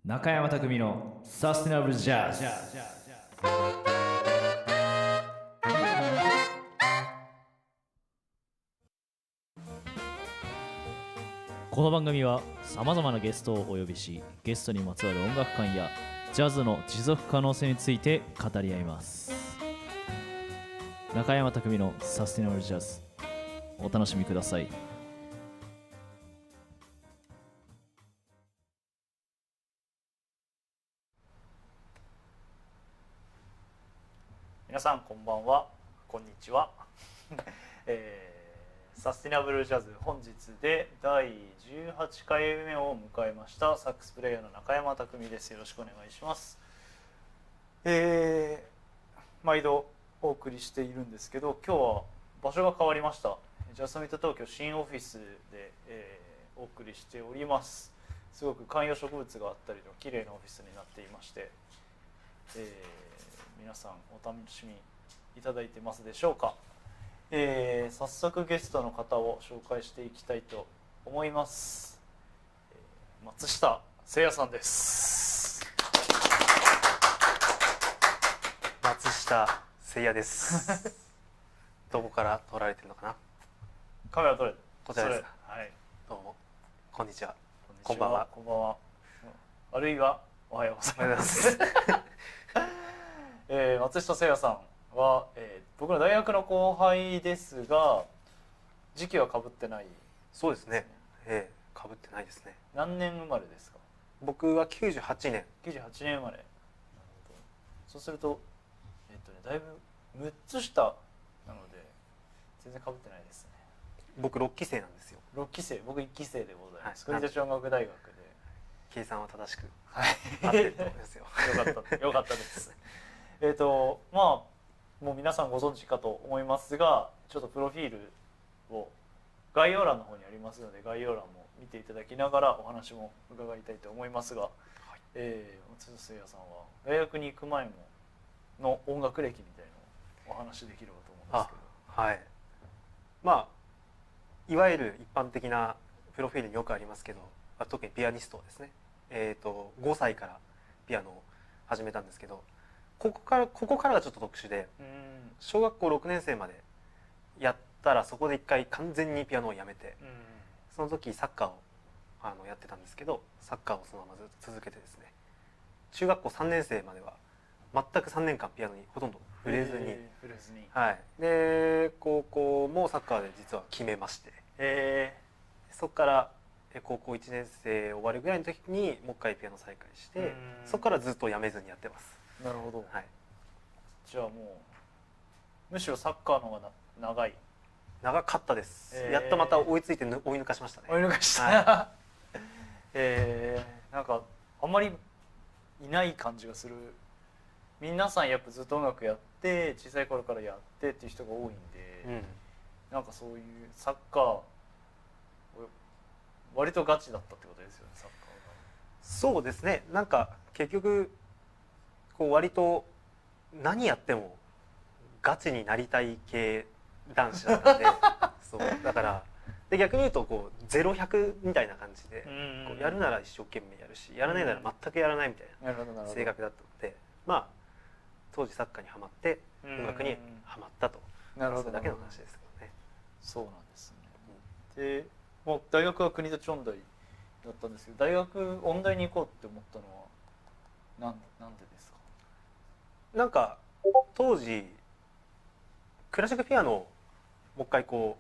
中山匠のサステナブルジャズ。この番組はさまざまなゲストをお呼びし、ゲストにまつわる音楽観やジャズの持続可能性について語り合います。中山匠のサステナブルジャズ、お楽しみください。皆さんこんばんは、こんにちは、サスティナブルジャズ本日で第18回目を迎えましたサックスプレイヤーの中山匠です。よろしくお願いします。毎度お送りしているんですけど、今日は場所が変わりました。ジャスミット東京新オフィスで、お送りしております。すごく観葉植物があったりの綺麗なオフィスになっていまして、皆さんお楽しみいただいてますでしょうか。早速ゲストの方を紹介していきたいと思います。松下聖也さんです。松下聖也です。どこから撮られてるのかな。カメラ撮れる。こちらですか。はい。どうもこんにちは。こんばんは。こんばんは。あるいはおはようございます。松下聖也さんは、僕の大学の後輩ですが、時期は被ってない。そうですね。被ってないですね。何年生まれですか。僕は98年。98年生まれ。なるほど。そうすると、だいぶ6つ下なので全然被ってないですね。僕6期生なんですよ。6期生、僕1期生でございます。はい、国立音楽大学で。計算は正しくはい。合ってると思いますよ。よかったです。まあもう皆さんご存知かと思いますが、ちょっとプロフィールを概要欄の方にありますので、概要欄も見ていただきながらお話も伺いたいと思いますが、松下聖也さんは大学に行く前もの音楽歴みたいなのをお話しできればと思うんですけど。はい。まあいわゆる一般的なプロフィールによくありますけど、特にピアニストですね。5歳からピアノを始めたんですけど、ここからがちょっと特殊で、小学校6年生までやったらそこで一回完全にピアノをやめて、その時サッカーをやってたんですけど、サッカーをそのままずっと続けてですね、中学校3年生までは全く3年間ピアノにほとんど触れずに、はい、で高校もサッカーで実は決めまして、そこから高校1年生終わるぐらいの時にもう一回ピアノ再開して、そこからずっとやめずにやってます。なるほど。はい。じゃあもうむしろサッカーの方が長かったです。やっとまた追いついて追い抜かしましたね。追い抜かした。はなんかあんまりいない感じがする。皆さんやっぱずっと音楽やって小さい頃からやってっていう人が多いんで、なんかそういうサッカー割とガチだったってことですよね、サッカーが。そうですね。なんか結局こう割と何やってもガチになりたい系男子だったんでそうだからで逆に言うとこう0-100みたいな感じで、こうやるなら一生懸命やるし、やらないなら全くやらないみたいな性格だったので、まあ当時サッカーにハマって音楽にハマったと、それだけの話ですけどね。そうなんですね。でもう大学は国立音大だったんですけど、大学音大に行こうって思ったのはなんでですか。なんか当時クラシックピアノをもう一回こ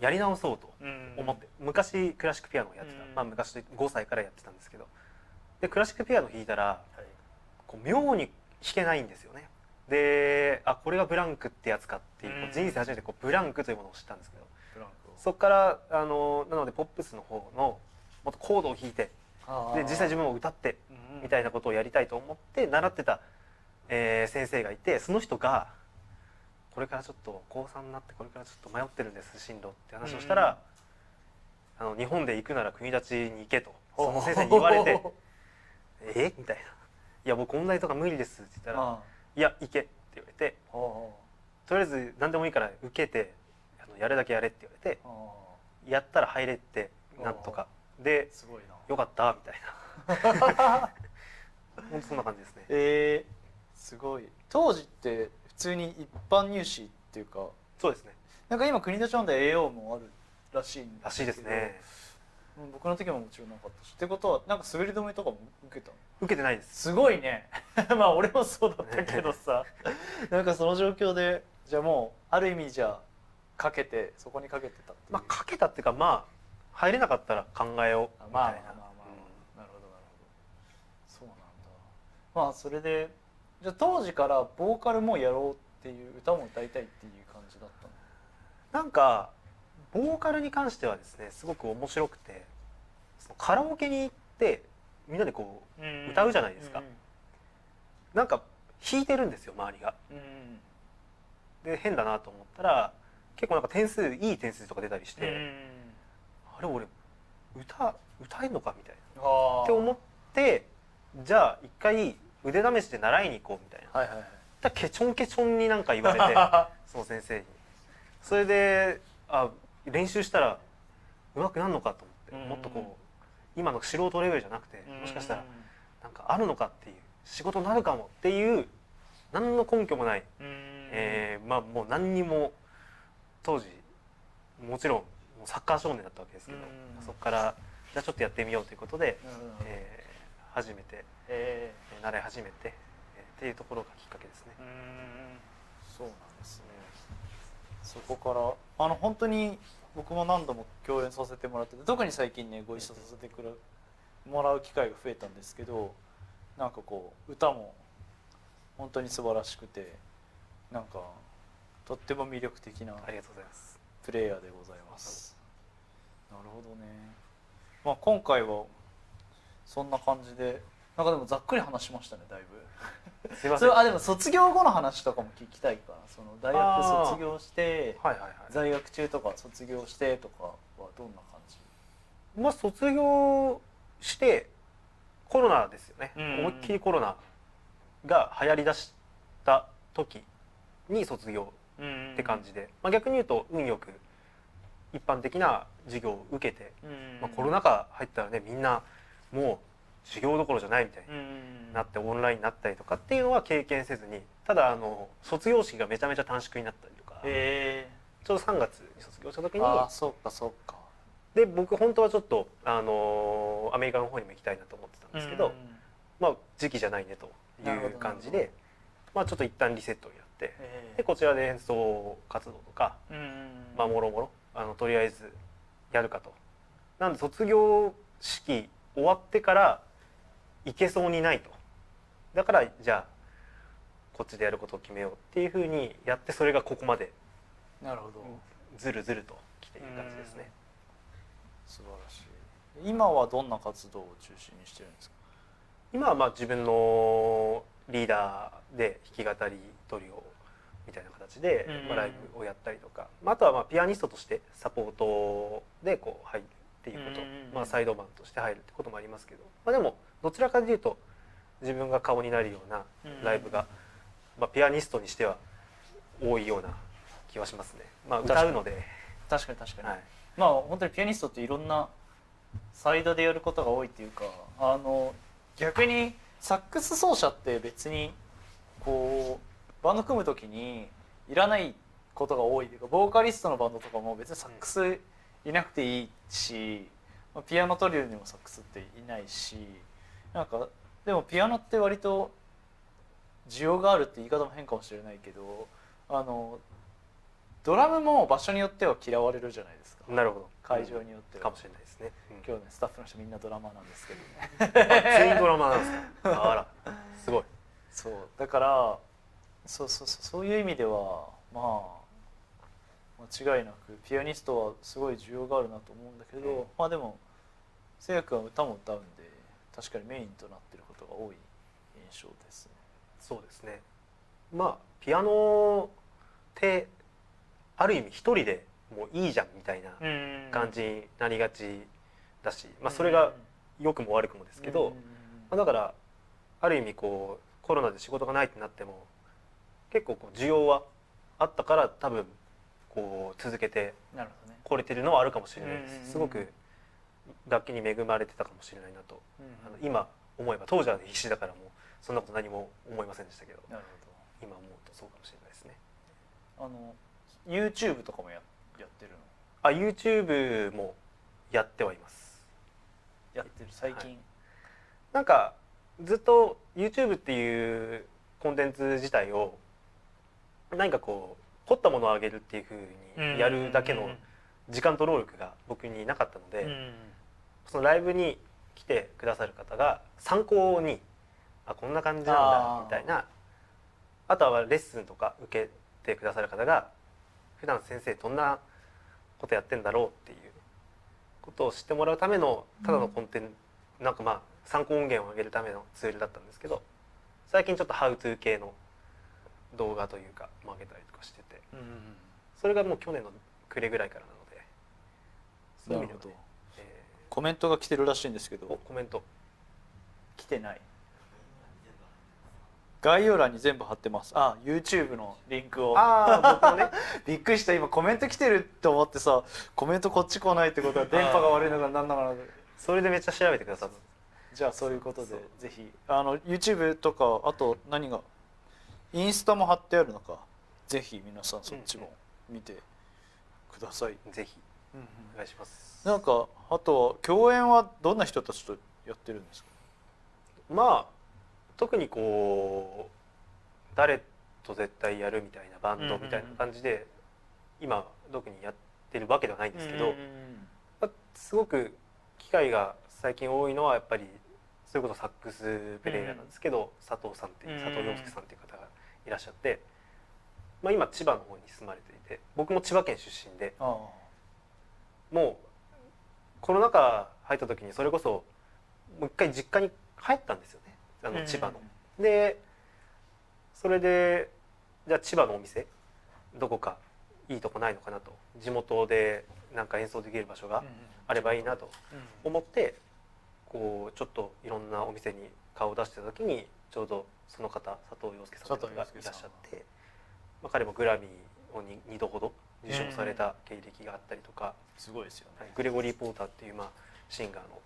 うやり直そうと思って、昔クラシックピアノをやってた、まあ昔で5歳からやってたんですけど、でクラシックピアノ弾いたら、こう妙に弾けないんですよね。で、これがブランクってやつかっていう、人生初めてこうブランクというものを知ったんですけど、そこからなのでポップスの方のもっとコードを弾いて、で実際自分も歌ってみたいなことをやりたいと思って習ってた、先生がいて、その人がこれからちょっと高3になってこれからちょっと迷ってるんです進路って話をしたら、日本で行くなら国立に行けとその先生に言われてみたいな「いや僕音大とか無理です」って言ったら「いや行け」って言われて、とりあえず何でもいいから受けてやるだけやれって言われて、やったら入れってなんとかで、よかったみたいな。本当そんな感じですね。すごい。当時って普通に一般入試っていうか、そうですね。なんか今国立音大 AO もあるらしいんらしいですね。僕の時ももちろんなかったし、ってことはなんか滑り止めとかも受けたの？受けてないです。すごいね。まあ俺もそうだったけどさなんかその状況でじゃあもうある意味じゃあそこにかけてたっていう。まあかけたっていうか、まあ入れなかったら考えようみたいな。まあなるほどなるほど。そうなんだ。まあそれでじゃあ当時からボーカルもやろうっていう歌も歌いたいっていう感じだったの？なんかボーカルに関してはですね、すごく面白くて、そのカラオケに行ってみんなでこう歌うじゃないですか。なんか弾いてるんですよ周りが。で変だなと思ったら結構なんかいい点数とか出たりして、あれ俺歌えんのかみたいなって思って、じゃあ一回腕試しで習いに行こうみたいな。はいはいはい。だケチョンケチョンになんか言われてその先生に。それで練習したら上手くなるのかと思って、もっとこう今の素人レベルじゃなくて、もしかしたらなんかあるのかっていう、仕事になるかもっていう何の根拠もない、まあもう何にも当時もちろんもうサッカー少年だったわけですけど、そこからじゃあちょっとやってみようということで、初めて、習い始めて、っていうところがきっかけですね。そうなんですね。そこから本当に僕も何度も共演させてもらってて、特に最近ねご一緒させてもらう機会が増えたんですけど、なんかこう歌も本当に素晴らしくて、なんかとっても魅力的なありがとうございますプレイヤーでございます。なるほどね。まあ今回はそんな感じで、なんかでもざっくり話しましたねだいぶ。すいません。でも卒業後の話とかも聞きたいかな。その大学卒業して、在学中とか卒業してとかはどんな感じ？まあ卒業してコロナですよね。思いっきりコロナが流行りだした時に卒業って感じで、まあ逆に言うと運よく一般的な授業を受けて、まあコロナ禍入ったらね、みんなもう授業どころじゃないみたいになってオンラインになったりとかっていうのは経験せずに、ただ卒業式がめちゃめちゃ短縮になったりとか、ちょうど3月に卒業した時に、そうかそうか。で僕本当はちょっとアメリカの方にも行きたいなと思ってたんですけど、まあ時期じゃないねという感じで、まあちょっと一旦リセットをやって、でこちらで演奏活動とか、まあもろもろとりあえずやるかと。なんで卒業式終わってから行けそうにないと。だからじゃあこっちでやることを決めようっていうふうにやって、それがここまでずるずると来ている感じですね。素晴らしい。今はどんな活動を中心にしてるんですか？今はまあ自分のリーダーで弾き語りトリオみたいな形でライブをやったりとか、あとはまあピアニストとしてサポートでこう入るっていうこと、まあサイドマンとして入るってこともありますけど、まあでもどちらかというと自分が顔になるようなライブが、まあピアニストにしては多いような気はしますね。まあ歌うので。確かに確かに。まあ本当にピアニストっていろんなサイドでやることが多いっていうか、逆にサックス奏者って別にこうバンド組む時にいらないことが多いというか、ボーカリストのバンドとかも別にサックスいなくていいし、ピアノトリオにもサックスっていないし、なんかでもピアノって割と需要があるって言い方も変かもしれないけど、ドラムも場所によっては嫌われるじゃないですか。なるほど。会場によっては。かもしれないですね。今日ねスタッフの人みんなドラマーなんですけどね。全員ドラマーなんですか？あら、すごい。そうだからそういう意味ではまあ間違いなくピアニストはすごい需要があるなと思うんだけど、まあでもせいやくんは歌も歌うんで確かにメインとなっていることが多い印象ですね。そうですね。まあピアノってある意味一人でもういいじゃんみたいな感じになりがちだし、まあそれが良くも悪くもですけど、だからある意味こうコロナで仕事がないってなっても結構こう需要はあったから多分こう続けてこれてるのはあるかもしれないです。すごく楽器に恵まれてたかもしれないなと、今思えば、当時は必死だからもうそんなこと何も思いませんでしたけど、なる今思うとそうかもしれないですね。ほど。YouTube とかもやってるの？あ、YouTube もやってはいます。やってる最近、なんかずっと YouTube っていうコンテンツ自体を何かこう凝ったものを上げるっていう風にやるだけの時間と労力が僕になかったので、そのライブに来てくださる方が参考にこんな感じなんだみたいな、あとはレッスンとか受けてくださる方が普段先生どんなことやってんだろうっていうことを知ってもらうためのただのコンテンツ、なんかまあ参考音源を上げるためのツールだったんですけど、最近ちょっとハウトゥー系の動画というかも上げたりとかしてて、それがもう去年の暮れぐらいからなので、そういう意味ではね、コメントが来てるらしいんですけど。コメント来てない。概要欄に全部貼ってます。YouTube のリンクを。僕もねびっくりした。今コメント来てるって思ってさ、コメントこっち来ないってことは電波が悪いのか何なのかな。それでめっちゃ調べてくださった。じゃあそういうことでぜひYouTube とか、あと何がインスタも貼ってあるのか、ぜひ皆さんそっちも見てください。ぜひお願いします。なんかあとは共演はどんな人たちとやってるんですか？まあ特にこう誰と絶対やるみたいなバンドみたいな感じで今特にやってるわけではないんですけど、すごく機会が最近多いのはやっぱりそれこそサックスプレイヤーなんですけど、佐藤さんっていう佐藤洋介さんっていう方がいらっしゃって、まあ、今千葉の方に住まれていて、僕も千葉県出身で、もうコロナ禍入った時にそれこそもう一回実家に帰ったんですよね、千葉の。でそれでじゃあ千葉のお店どこかいいとこないのかなと、地元でなんか演奏できる場所があればいいなと思って、こうちょっといろんなお店に顔を出してた時にちょうどその方佐藤洋介さんがいらっしゃって、まあ、彼もグラミーを2度ほど受賞された経歴があったりとか、すごいですよね。グレゴリー・ポーターっていうシンガーの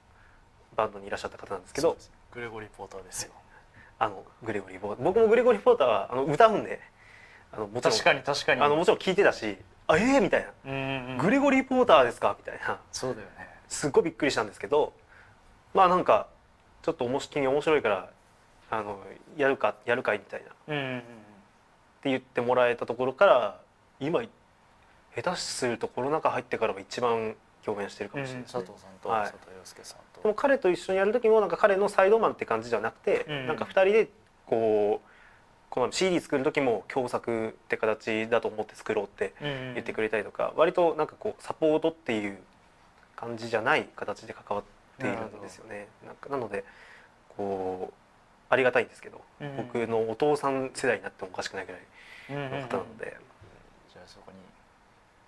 バンドにいらっしゃった方なんですけど、グレゴリー・ポーターですよ。グレゴリー・ポーター、僕もグレゴリー・ポーターは歌うんで、もちろん確かにもちろん聞いてたし、みたいな、グレゴリー・ポーターですかみたいな、そうだよね。すっごいびっくりしたんですけど、まあなんかちょっと君面白いからやるかいみたいな、って言ってもらえたところから、今下手するとコロナ禍入ってからは一番共演してるかもしれないですね、佐藤さんと佐藤洋介さんと。でも彼と一緒にやる時もなんか彼のサイドマンって感じじゃなくて、なんか2人でこの CD 作る時も共作って形だと思って作ろうって言ってくれたりとか、割となんかこうサポートっていう感じじゃない形で関わっているんですよね。なのでこうありがたいんですけど、僕のお父さん世代になってもおかしくないぐらいの方なので、じゃあそこに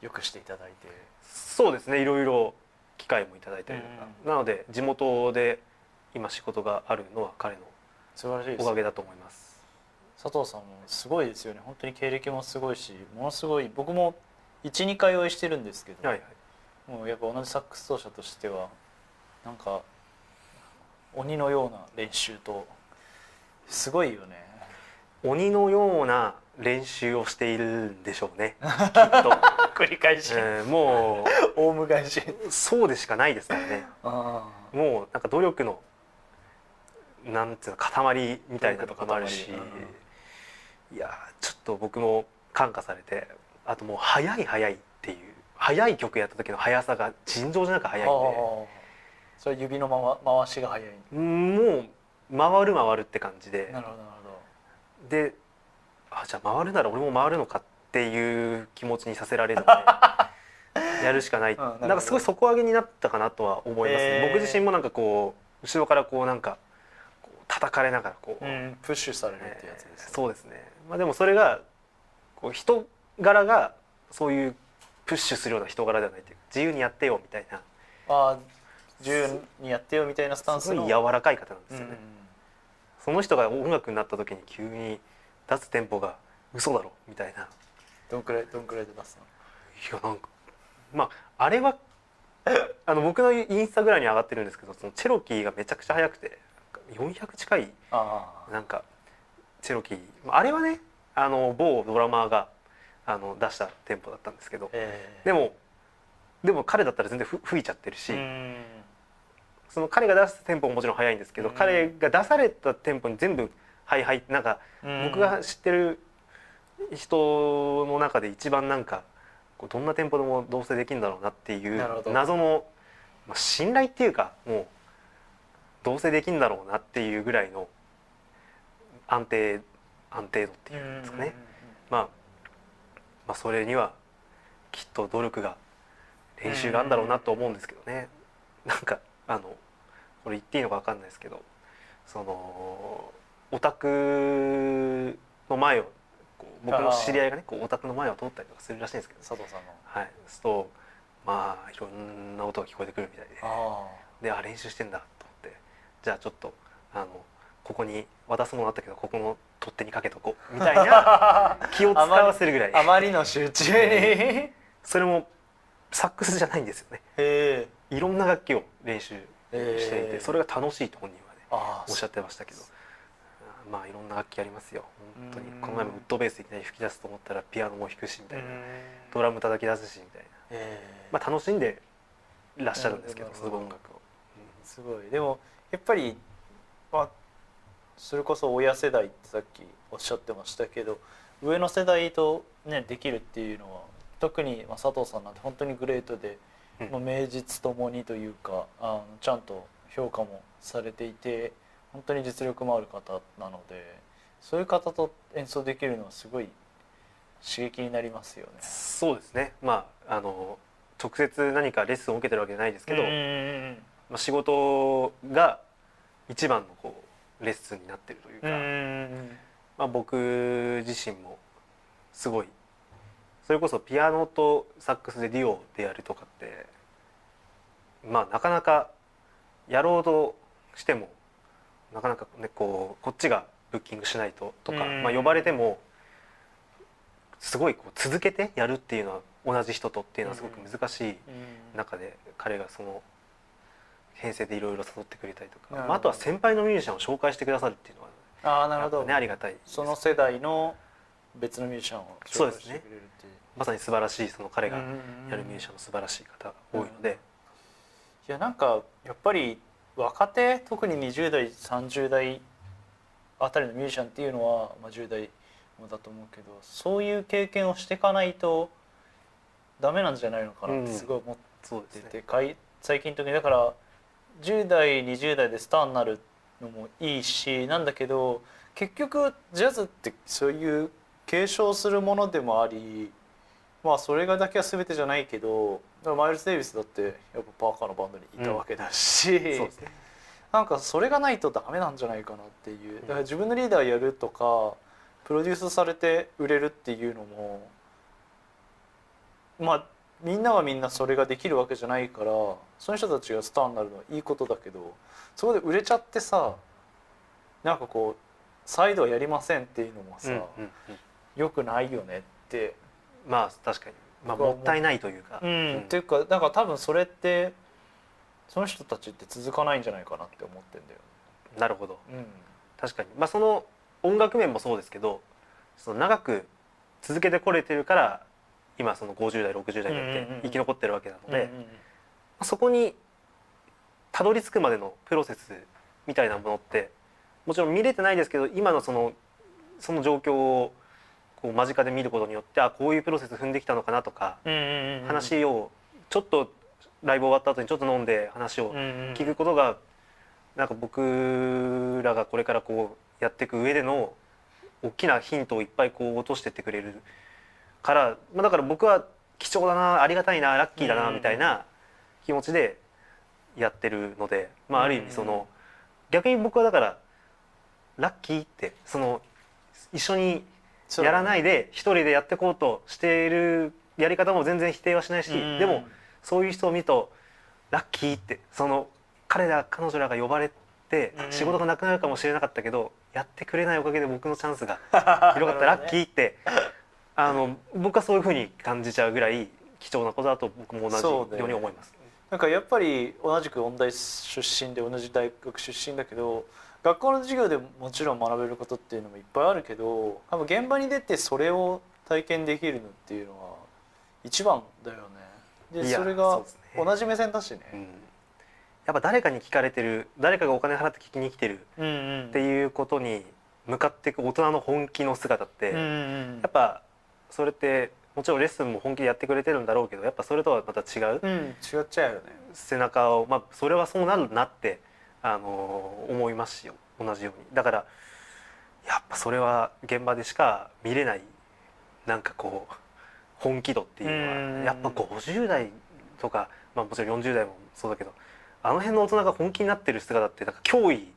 よくしていただいて。そうですね、いろいろ機会もいただいたりとか、なので地元で今仕事があるのは彼のおかげだと思います。佐藤さんもすごいですよね。本当に経歴もすごいし、ものすごい、僕も 1,2 回お会いしてるんですけど、もうやっぱ同じサックス奏者としてはなんか鬼のような練習と、すごいよね。鬼のような練習をしているんでしょうね、きっと繰り返し、もうオウム返し、そうでしかないですからね。もうなんか努力のなんていうの塊みたいなとこもあるし、いやちょっと僕も感化されて、あともう速いっていう、速い曲やった時の速さが尋常じゃなく速いんで、それは指の回しが速い。もう回るって感じで、なるほどで、じゃあ回るなら俺も回るのかっていう気持ちにさせられるのでやるしかない、なんかすごい底上げになったかなとは思いますね。僕自身もなんかこう後ろからこうなんか叩かれながらこう、プッシュされるってやつです、そうですね。まあでもそれがこう人柄がそういうプッシュするような人柄ではないというか、自由にやってよみたいな、自由にやってよみたいなスタンスのすごい柔らかい方なんですよね。その人が音楽になった時に急に出すテンポが嘘だろみたいな。どんくらいで出すの？いやなんかまああれは僕のインスタグラムに上がってるんですけど、そのチェロキーがめちゃくちゃ速くて400近いなんかチェロキー、あれはね某ドラマーが出したテンポだったんですけど、でも彼だったら全然吹いちゃってるし、その彼が出すテンポももちろん速いんですけど、彼が出されたテンポに全部はいはい、なんか僕が知ってる人の中で一番なんかどんなテンポでもどうせできるんだろうなっていう謎の信頼っていうか、もうどうせできるんだろうなっていうぐらいの安定度っていうんですかね。まあそれにはきっと努力が練習があるんだろうなと思うんですけどね。なんかこれ言っていいのか分かんないですけど、そのオタクの前を僕の知り合いがねオタクの前を通ったりとかするらしいんですけど、佐藤さんのそうとまあいろんな音が聞こえてくるみたいで、練習してんだと思って、じゃあちょっとここに渡すものあったけどここの取っ手にかけとこうみたいな気を使わせるぐらいあまりの集中にそれもサックスじゃないんですよね。いろんな楽器を練習していて、それが楽しいと本人はねおっしゃってましたけど、まあいろんな楽器ありますよ本当に。この前もウッドベースいきなり吹き出すと思ったらピアノも弾くしみたいな、ドラム叩き出すしみたいな、まあ楽しんでいらっしゃるんですけど、すごい音楽を、すごい。でもやっぱりそれこそ親世代ってさっきおっしゃってましたけど、上の世代とねできるっていうのは特に佐藤さんなんて本当にグレートで、名実ともにというかちゃんと評価もされていて本当に実力もある方なので、そういう方と演奏できるのはすごい刺激になりますよね。そうですね。まあ直接何かレッスンを受けてるわけじゃないですけど、まあ、仕事が一番のレッスンになってるというか、まあ、僕自身もすごいそれこそピアノとサックスでデュオでやるとかってまあなかなかやろうとしてもなかなかねこっちがブッキングしないととか、まあ、呼ばれてもすごい続けてやるっていうのは同じ人とっていうのはすごく難しい中で、彼がその編成でいろいろ誘ってくれたりとか、まあ、あとは先輩のミュージシャンを紹介してくださるっていうのはなるほどね、ありがたい。その世代の別のミュージシャンを紹介してくれるっていう、まさに素晴らしい、その彼がやるミュージシャンの素晴らしい方が多いので、いやなんかやっぱり若手特に20代30代あたりのミュージシャンっていうのは、まあ、10代もだと思うけど、そういう経験をしていかないとダメなんじゃないのかなってすごい思ってて、最近特にだから10代20代でスターになるのもいいしなんだけど、結局ジャズってそういう継承するものでもあり、まあそれがだけは全てじゃないけど、マイルス・デイビスだってやっぱパーカーのバンドにいたわけだし、なんかそれがないとダメなんじゃないかなっていう。だから自分のリーダーやるとかプロデュースされて売れるっていうのも、まあみんながみんなそれができるわけじゃないから、その人たちがスターになるのはいいことだけど、そこで売れちゃってさ、なんか再度はやりませんっていうのもさ、よくないよねって。まあ確かに、まあ、もったいないというか、っていうか、だから多分それってその人たちって続かないんじゃないかなって思ってんだよね。なるほど、確かに、まあその音楽面もそうですけど、その長く続けてこれてるから今その50代60代になって生き残ってるわけなので、そこにたどり着くまでのプロセスみたいなものってもちろん見れてないですけど、今のその状況を間近で見ることによって、こういうプロセス踏んできたのかなとか、話をちょっとライブ終わった後にちょっと飲んで話を聞くことが、なんか僕らがこれからやっていく上での大きなヒントをいっぱい落としてってくれるから、だから僕は貴重だな、ありがたいな、ラッキーだなみたいな気持ちでやってるので、ある意味逆に僕はだからラッキーって一緒にやらないで一人でやっていこうとしているやり方も全然否定はしないし、でもそういう人を見るとラッキーって、彼女らが呼ばれて仕事がなくなるかもしれなかったけど、やってくれないおかげで僕のチャンスが広がったラッキーって僕はそういうふうに感じちゃうぐらい貴重なことだと僕も同じように思います。なんかやっぱり同じく音大出身で同じ大学出身だけど、学校の授業でもちろん学べることっていうのもいっぱいあるけど、多分現場に出てそれを体験できるのっていうのは一番だよね。でそれが同じ目線だしね、やっぱ誰かに聞かれてる、誰かがお金払って聞きに来てるっていうことに向かっていく大人の本気の姿って、やっぱそれってもちろんレッスンも本気でやってくれてるんだろうけど、やっぱそれとはまた違う、違っちゃうよね。背中を、まあそれはそうなるなって思いますよ、同じように。だからやっぱそれは現場でしか見れないなんかこう本気度っていうのは、やっぱ50代とか、まあ、もちろん40代もそうだけど、あの辺の大人が本気になってる姿ってなんか脅威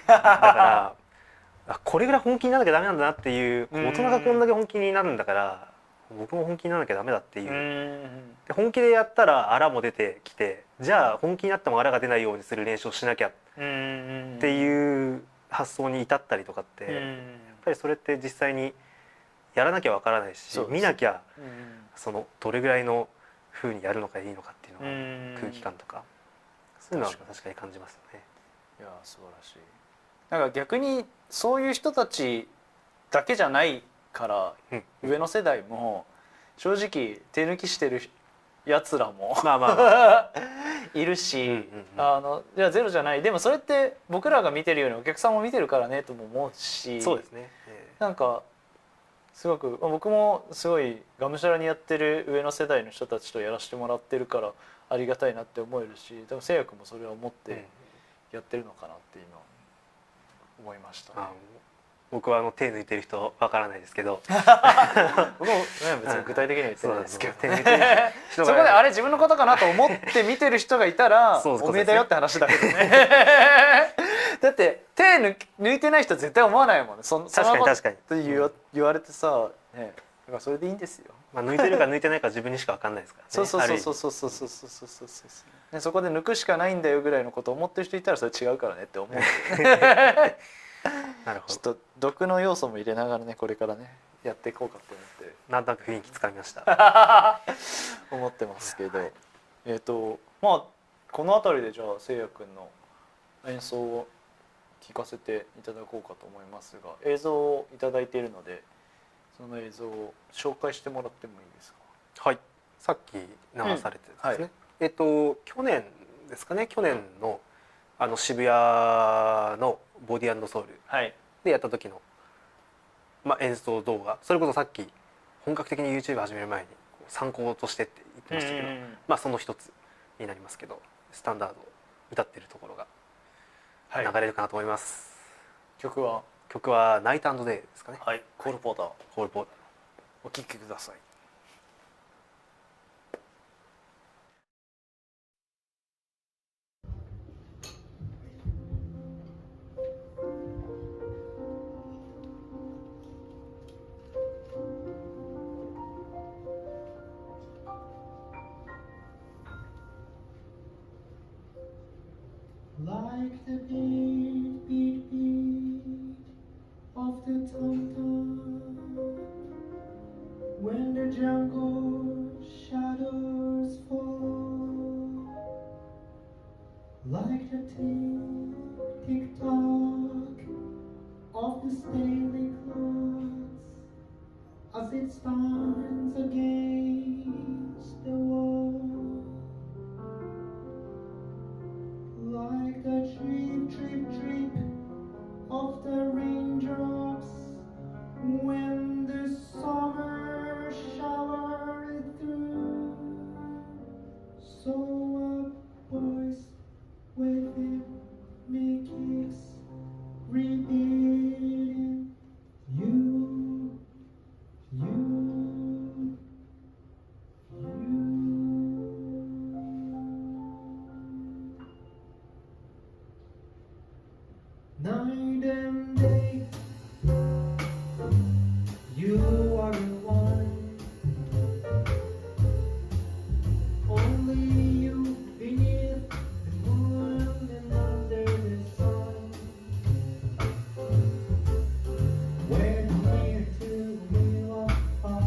だからこれぐらい本気にならなきゃダメなんだなっていう、大人がこんだけ本気になるんだから僕も本気にならなきゃダメだっていう、で本気でやったらあらも出てきて、じゃあ本気になってもあらが出ないようにする練習をしなきゃっていう発想に至ったりとかって、やっぱりそれって実際にやらなきゃわからないし、見なきゃそのどれぐらいの風にやるのかいいのかっていうのが空気感とかそういうのは確かに感じますよね。いや素晴らしい。なんか逆にそういう人たちだけじゃないから、上の世代も正直手抜きしてるやつらもいるし、じゃあゼロじゃない。でもそれって僕らが見てるようにお客さんも見てるからねとも思うし、そうですね。なんかすごく僕もすごいがむしゃらにやってる上の世代の人たちとやらせてもらってるからありがたいなって思えるし、多分せいやくんもそれは思ってやってるのかなって今思いましたね。僕は手抜いてる人わからないですけど僕も、別に具体的には言ってないですけど、手抜いてるそこであれ自分のことかなと思って見てる人がいたらおめえだよって話だけどねだって手抜いてない人絶対思わないもんね。そのこと言われてさ、ね、だからそれでいいんですよ。まあ抜いてるか抜いてないか自分にしか分かんないですからね。そうそこで抜くしかないんだよぐらいのことを思ってる人いたらそれ違うからねって思うなるほど。ちょっと毒の要素も入れながらね、これからねやっていこうかって思ってなんとなく雰囲気つかみました思ってますけど、まあこの辺りでじゃあせいやくんの演奏を聞かせていただこうかと思いますが、映像をいただいているのでその映像を紹介してもらってもいいですか。はい、さっき流されてですね、去年ですかね、去年の渋谷のボディ&ソウルでやった時の、演奏動画、それこそさっき本格的に YouTube 始める前に参考としてって言ってましたけど、その一つになりますけど、スタンダードを歌ってるところが流れるかなと思います。曲はナイト&デイですかね。はい、コールポーター。お聴きください。Like the beat, beat, beat of the tom-tom when the jungle shadows fall, like the tick, tick, tock of the stately clocks as it stands against the wall. Like the drip, drip, drip of the raindrops when the summer showered through. So a voice within me keeps repeating, you, you. Night and day, you are the one. Only you beneath the moon and under the sun. We're near to real fire.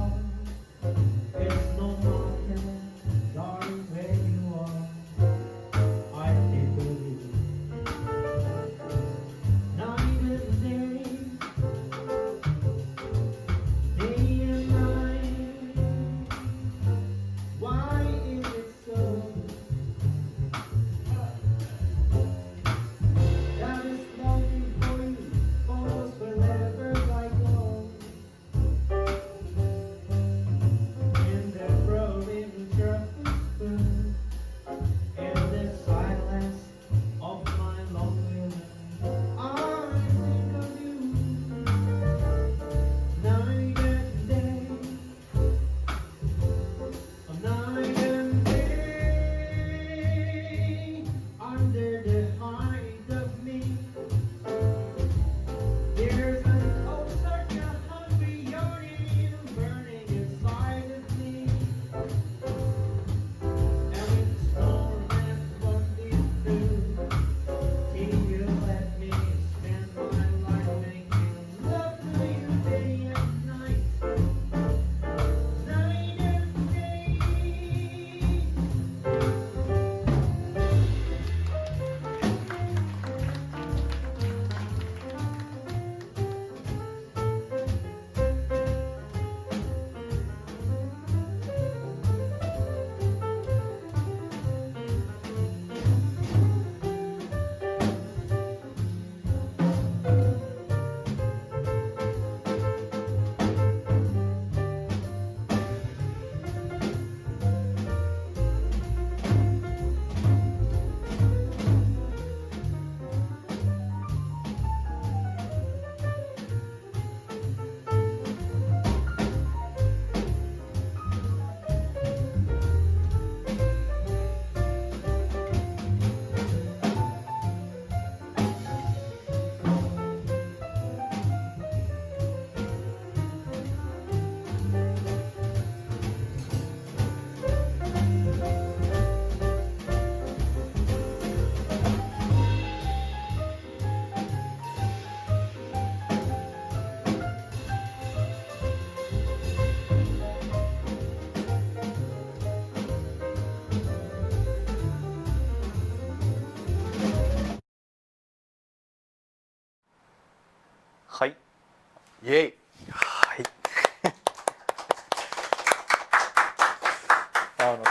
イエイ。はい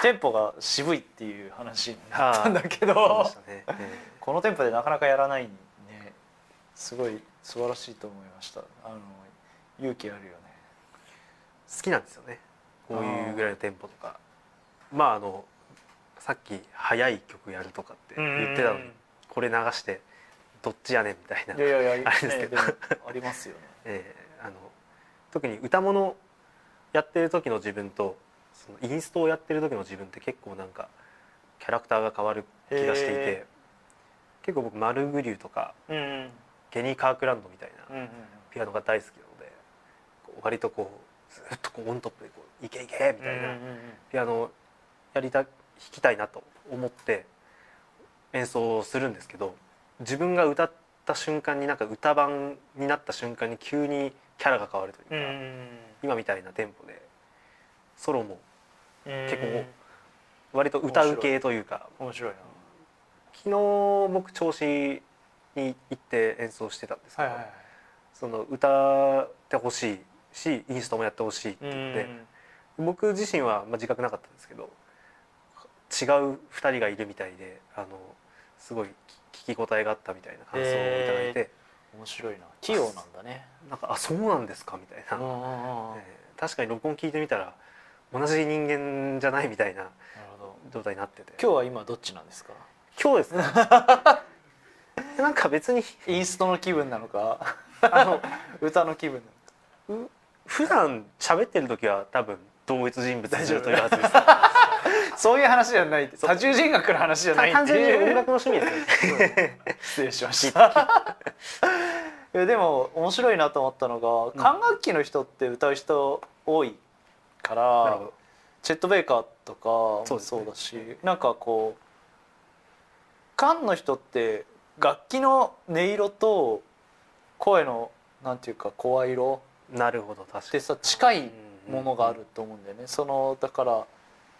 テンポが渋いっていう話になったんだけそうでどしたね、このテンポでなかなかやらないんで、すごい素晴らしいと思いました。勇気あるよね。好きなんですよねこういうぐらいのテンポとか。まあさっき速い曲やるとかって言ってたのに、これ流してどっちやねんみたいな。いやいやあれですけどねでもありますよね。特に歌物やってる時の自分とそのインストをやってる時の自分って結構なんかキャラクターが変わる気がしていて、へ結構僕マルグリューとかうんケニー・カークランドみたいなうんピアノが大好きなので、割とこうずっとこうオントップでこういけいけみたいなピアノを弾きたいなと思って演奏するんですけど、自分が歌った瞬間になんか歌番になった瞬間に急にキャラが変わるというか、今みたいなテンポでソロも結構割と歌う系というか、面白いな。昨日僕銚子に行って演奏してたんですけど、その歌ってほしいしインストもやってほしいって言って僕自身は自覚なかったんですけど、違う2人がいるみたいですごい聞き応えがあったみたいな感想をいただいて、面白いな。器用なんだね。なんかそうなんですかみたいな、確かに録音聞いてみたら同じ人間じゃないみたいななるほど。状態になってて、今日は今どっちなんですか？今日ですねなんか別にインストの気分なのかあ歌の気分なのか。普段喋ってる時は多分同一人物ずっといるはずですそういう話じゃない。多重人格の話じゃない。単純に音楽の趣味ですね失礼しましたいやでも面白いなと思ったのが、管楽器の人って歌う人多いかなるら、ほど。チェット・ベイカーとかもそうだし、なんかこう管の人って楽器の音色と声のなんていうか声色なるほど、確かにってさ近いものがあると思うんだよね。だから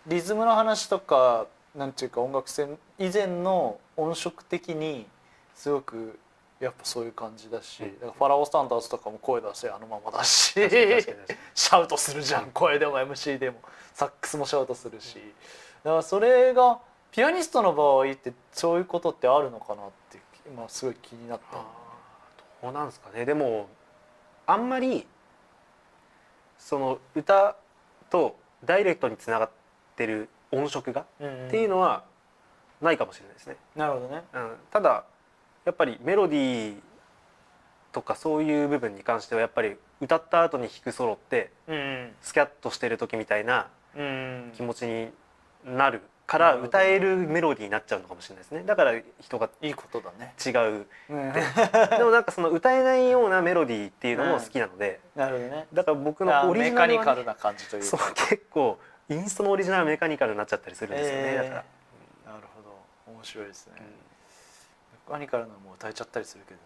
リズムの話とかなんていうか音楽性以前の音色的にすごくやっぱそういう感じだし、だからファラオ・スタンダーズとかも声出せあのままだし確かに確かにシャウトするじゃん、声でも MC でもサックスもシャウトするし、だからそれがピアニストの場合ってそういうことってあるのかなって今すごい気になった。どうなんですかね。でもあんまりその歌とダイレクトにつながってる音色がっていうのはないかもしれないですね。なるほどね。ただやっぱりメロディーとかそういう部分に関してはやっぱり歌った後に弾くソロってスキャッとしてる時みたいな気持ちになるから歌えるメロディーになっちゃうのかもしれないですね。だから人がいいことだね。違うでもなんかその歌えないようなメロディーっていうのも好きなので、なるほどね。だから僕のオリジメナルは、ね、カニカルな感じというそうか。結構インストのオリジナルはメカニカルになっちゃったりするんですよね。だからなるほど、面白いですね。メカニカルなのも歌えちゃったりするけどね、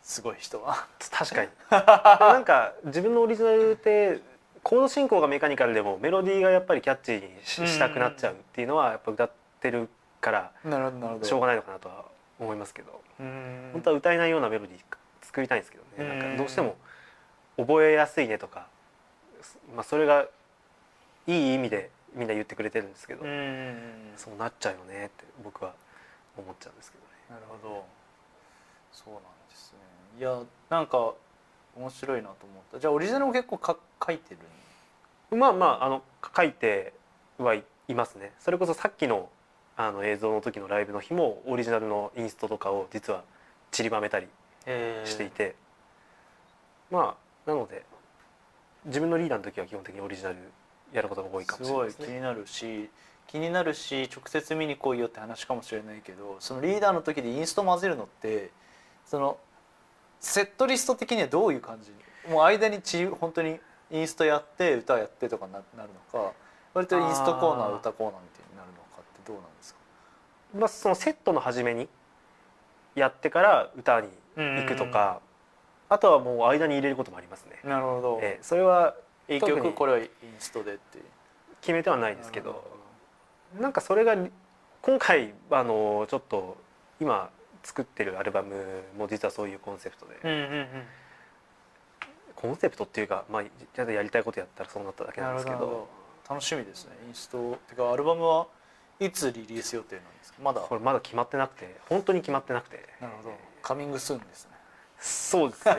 すごい人は。確かになんか自分のオリジナルってコード進行がメカニカルでもメロディーがやっぱりキャッチーにしたくなっちゃうっていうのはやっぱ歌ってるからなるほどなるほど。しょうがないのかなとは思いますけど、本本当は歌えないようなメロディー作りたいんですけどね。なんかどうしても覚えやすいねとか、それがいい意味でみんな言ってくれてるんですけど、そうなっちゃうよねって僕は思っちゃうんですけどね。なるほど、そうなんですね。いやなんか面白いなと思った。じゃあオリジナルも結構書いてる。書いてはいますね。それこそさっきの映像の時のライブの日もオリジナルのインストとかを実は散りばめたりしていて、なので自分のリーダーの時は基本的にオリジナルやることが多いかもしれないですね。すごい気になるし直接見に来いよって話かもしれないけど、そのリーダーの時でインスト混ぜるのってそのセットリスト的にはどういう感じに、もう間に本当にインストやって歌やってとかなるのか、割とインストコーナー歌コーナーみたいになるのかってどうなんですか？そのセットの初めにやってから歌に行くとか、あとはもう間に入れることもありますね。なるほど。それは一曲これはインストでって決めてはないですけど、なんかそれが今回ちょっと今作ってるアルバムも実はそういうコンセプトで、コンセプトっていうか、まあ、やりたいことやったらそうなっただけなんですけど、楽しみですね。インストてかアルバムはいつリリース予定なんですか？まだ。これまだ決まってなくて、本当に決まってなくて。なるほど。カミングスーンですね。そうですね。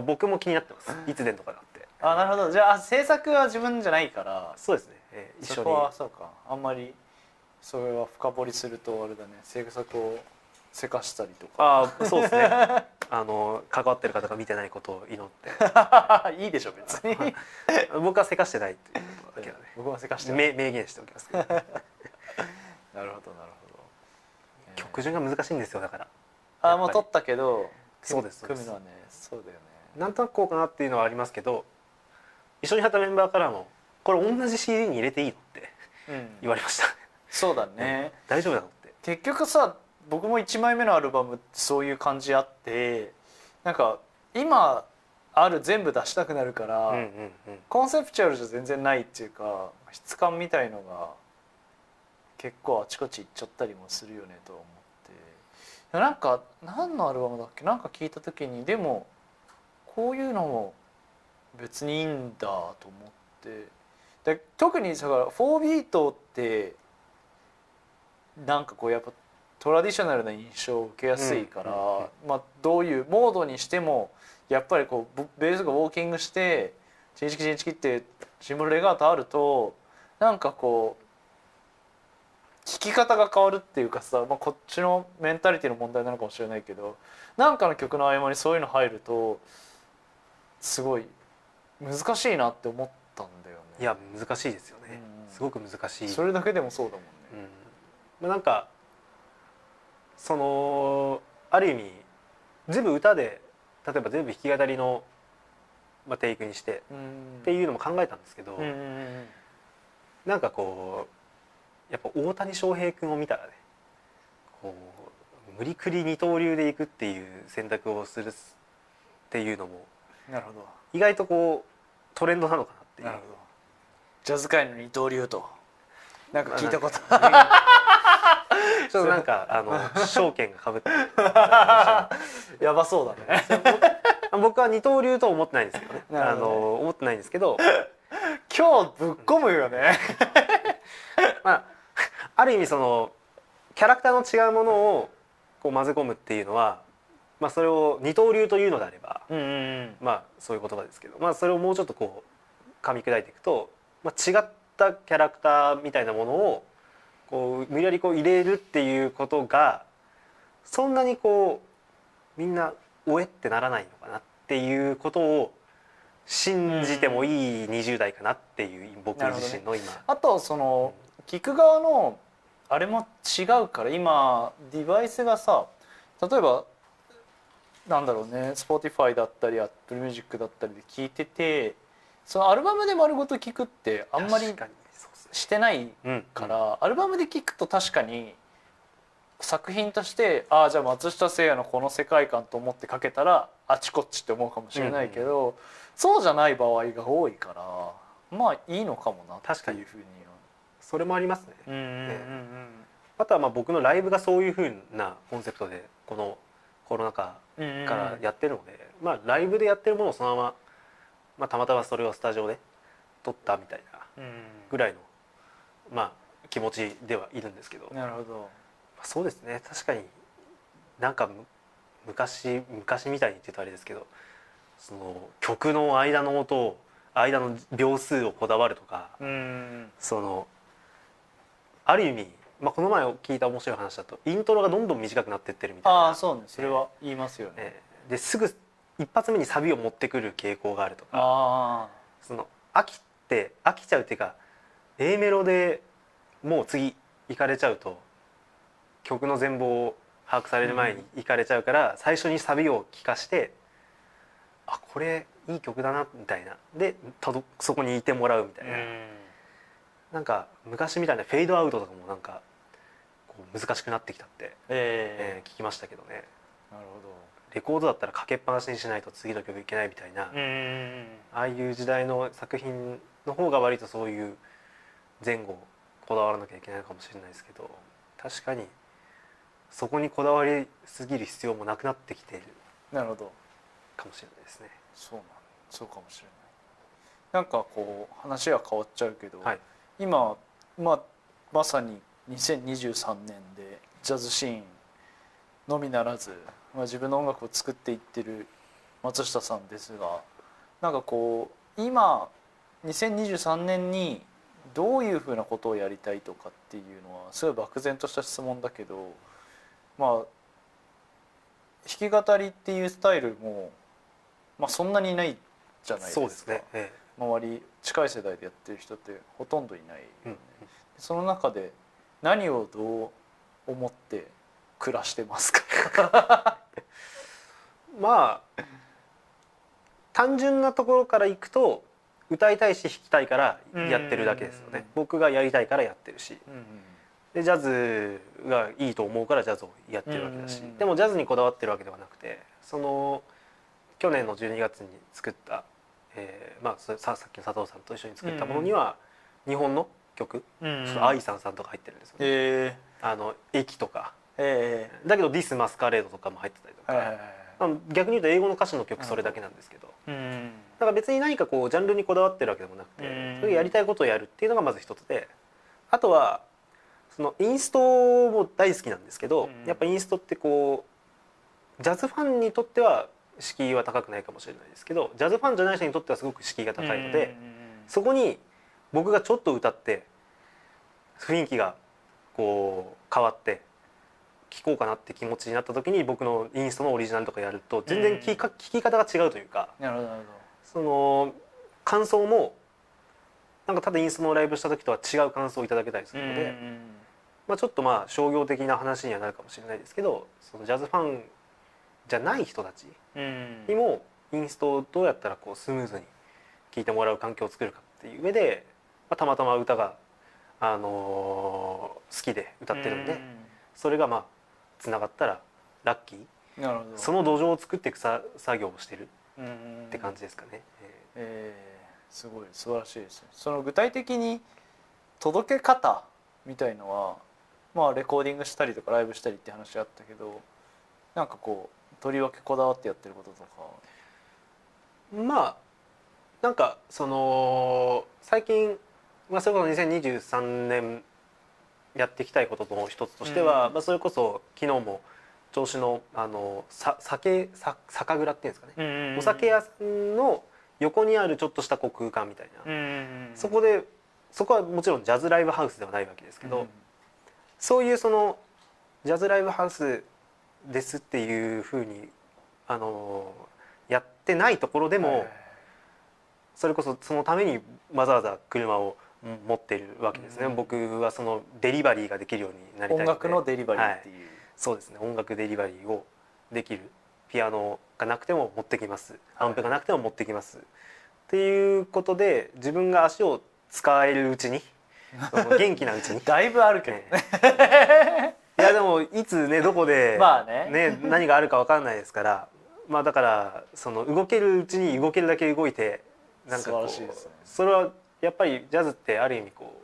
僕も気になってます。いつ出んのかなって。あ、なるほど。じゃあ制作は自分じゃないから。そうですね。一緒に。そこはそうか。あんまりそれは深掘りするとあれだね。制作をせかしたりとか。あ、そうですね。関わってる方が見てないことを祈っていいでしょ別に。僕はせかしてないっていうことだけだね。僕はせかしてない。明言しておきますけど。なるほどなるほど。曲順が難しいんですよだから。あ、もう撮ったけど。そうです。組むのはね、そうだよね。なんとなくこうかなっていうのはありますけど、一緒にやったメンバーからもこれ同じ CD に入れていいのって言われました。そうだね。大丈夫なのって。結局さ、僕も1枚目のアルバムってそういう感じあって、なんか今ある全部出したくなるから、コンセプチュアルじゃ全然ないっていうか質感みたいのが結構あちこち行っちゃったりもするよねと思って、なんか何のアルバムだっけ、なんか聞いた時にでもこういうのも別にいいんだと思って、で特にだから4ビートってなんかこうやっぱトラディショナルな印象を受けやすいから、まあどういうモードにしてもやっぱりこうベースがウォーキングしてチンチキチンチキってシンボルレガートあるとなんかこう聴き方が変わるっていうかさ、まあ、こっちのメンタリティの問題なのかもしれないけど、なんかの曲の合間にそういうの入るとすごい難しいなって思ったんだよね。いや難しいですよね。すごく難しい。それだけでもそうだもんね。まあなんかそのある意味全部歌で例えば全部弾き語りの、まあ、テイクにしてっていうのも考えたんですけど、なんかこうやっぱ大谷翔平君を見たらね、こう無理くり二刀流でいくっていう選択をするっていうのもなるほど意外とこうトレンドなのかなっていう。なるほど。ジャズ界の二刀流となんか聞いたことちょっとなんか証券がかぶってやばそうだね。僕は二刀流とは思ってないんですけどね。思ってないんですけど、今日ぶっ込むよね。まあある意味そのキャラクターの違うものをこう混ぜ込むっていうのは、まあそれを二刀流というのであれば、まあそういう言葉ですけど、まあそれをもうちょっとこう噛み砕いていくと、まあ違ったキャラクターみたいなものをこう無理やりこう入れるっていうことがそんなにこうみんなおえってならないのかなっていうことを信じてもいい20代かなっていう僕自身の今。あとその聞く側のあれも違うから、今デバイスがさ、例えばなんだろうね、Spotify だったり Apple Music だったりで聞いてて、そのアルバムで丸ごと聞くってあんまりしてないから、アルバムで聞くと確かに作品としてああじゃあ松下聖也のこの世界観と思ってかけたらあちこっちって思うかもしれないけど、そうじゃない場合が多いからまあいいのかもなっていうふうにそれもありますね。あとはまあ僕のライブがそういうふうなコンセプトでこのコロナ禍からやってるので、まあライブでやってるものをそのまま、まあ、たまたまそれをスタジオで撮ったみたいなぐらいのまあ気持ちではいるんですけど。なるほど。そうですね、確かになんか昔みたいにって言うとあれですけど、その曲の間の秒数をこだわるとか、そのある意味、まあ、この前聞いた面白い話だとイントロがどんどん短くなってってるみたいな。ああそうね、それは言いますよね。ですぐ一発目にサビを持ってくる傾向があるとか、その飽きちゃうっていうか A メロでもう次行かれちゃうと曲の全貌を把握される前に行かれちゃうから、最初にサビを聴かしてあこれいい曲だなみたいなでそこにいてもらうみたいな、なんか昔みたいなフェードアウトとかもなんかこう難しくなってきたって、聞きましたけどね。なるほど。レコードだったらかけっぱなしにしないと次の曲いけないみたいな、ああいう時代の作品の方が割とそういう前後こだわらなきゃいけないのかもしれないですけど、確かにそこにこだわりすぎる必要もなくなってきているなるほどかもしれないですね。そうなんそうかもしれない。なんかこう話は変わっちゃうけど、はい、今、まさに2023年でジャズシーンのみならず、自分の音楽を作っていってる松下さんですが、なんかこう今2023年にどういうふうなことをやりたいとかっていうのはすごい漠然とした質問だけど、弾き語りっていうスタイルも、そんなにいないじゃないですか。そうですね、周り近い世代でやってる人ってほとんどいないよね、うんその中で何をどう思って暮らしてますか？まあ単純なところからいくと歌いたいし弾きたいからやってるだけですよね。僕がやりたいからやってるし、でジャズがいいと思うからジャズをやってるわけだし、でもジャズにこだわってるわけではなくて、その去年の12月に作った、さっきの佐藤さんと一緒に作ったものには日本の曲、愛さんとか入ってるんですよね。駅とか、だけど「This Masquerade」とかも入ってたりとか、逆に言うと英語の歌詞の曲それだけなんですけど、だから別に何かこうジャンルにこだわってるわけでもなくて、それやりたいことをやるっていうのがまず一つで、あとはそのインストも大好きなんですけど、やっぱインストってこうジャズファンにとっては敷居は高くないかもしれないですけど、ジャズファンじゃない人にとってはすごく敷居が高いので、そこに僕がちょっと歌って雰囲気がこう変わって聴こうかなって気持ちになった時に僕のインストのオリジナルとかやると全然聴き方が違うというか、その感想もなんかただインストのライブした時とは違う感想をいただけたりするので、ちょっと商業的な話にはなるかもしれないですけど、そのジャズファンじゃない人たちにもインストをどうやったらこうスムーズに聴いてもらう環境を作るかっていう上で、たまたま歌が、好きで歌ってるんで、それがつながったらラッキー。なるほど。その土壌を作っていく作業をしてるって感じですかね。すごい素晴らしいですね。その具体的に届け方みたいのは、レコーディングしたりとかライブしたりって話あったけど、なんかこうとりわけこだわってやってることとか。なんかその最近、それこそ2023年やっていきたいことの一つとしては、それこそ昨日も銚子の酒蔵っていうんですかね、お酒屋さんの横にあるちょっとした空間みたいな、そこはもちろんジャズライブハウスではないわけですけど、そういうそのジャズライブハウスですっていうふうにやってないところでも、それこそそのためにわざわざ車を持ってるわけですね。僕はそのデリバリーができるようになりたいので、音楽のデリバリーっていう、そうですね、音楽デリバリーをできる、ピアノがなくても持ってきます、アンプがなくても持ってきますっていうことで、自分が足を使えるうちに元気なうちにだいぶあるけどね。いやでもいつねどこで何があるか分からないですから、だからその動けるうちに動けるだけ動いて、なんかこうそれはやっぱりジャズってある意味こ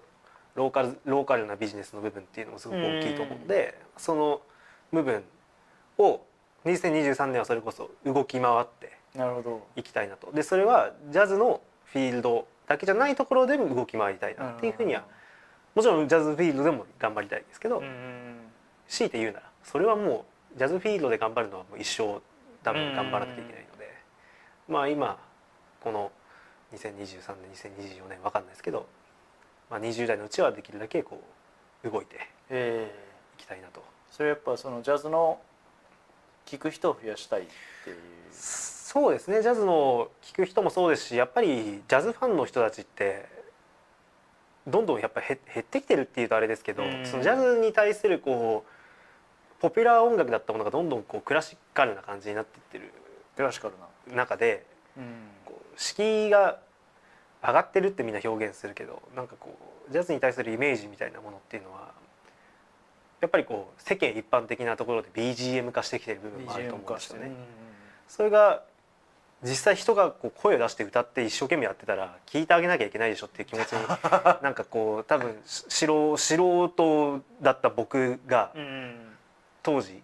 うローカルなビジネスの部分っていうのもすごく大きいと思うので、その部分を2023年はそれこそ動き回っていきたいなと。でそれはジャズのフィールドだけじゃないところでも動き回りたいなっていうふうには、もちろんジャズフィールドでも頑張りたいですけど、強いて言うならそれはもうジャズフィールドで頑張るのはもう一生多分頑張らなきゃいけないので、今この2023年2024年分かんないですけど、20代のうちはできるだけこう動いていきたいなと。それやっぱそのジャズの聴く人を増やしたいっていう。そうですね、ジャズの聴く人もそうですし、やっぱりジャズファンの人たちってどんどんやっぱ減ってきてるっていうとあれですけど、そのジャズに対するこうポピュラー音楽だったものがどんどんこうクラシカルな感じになっていってるクラシカルな中で、こう敷居が上がってるってみんな表現するけど、なんかこうジャズに対するイメージみたいなものっていうのはやっぱりこう世間一般的なところで BGM 化してきてる部分もあると思うんですよね。それが実際人がこう声を出して歌って一生懸命やってたら聞いてあげなきゃいけないでしょっていう気持ちになんかこう多分素人だった僕が当時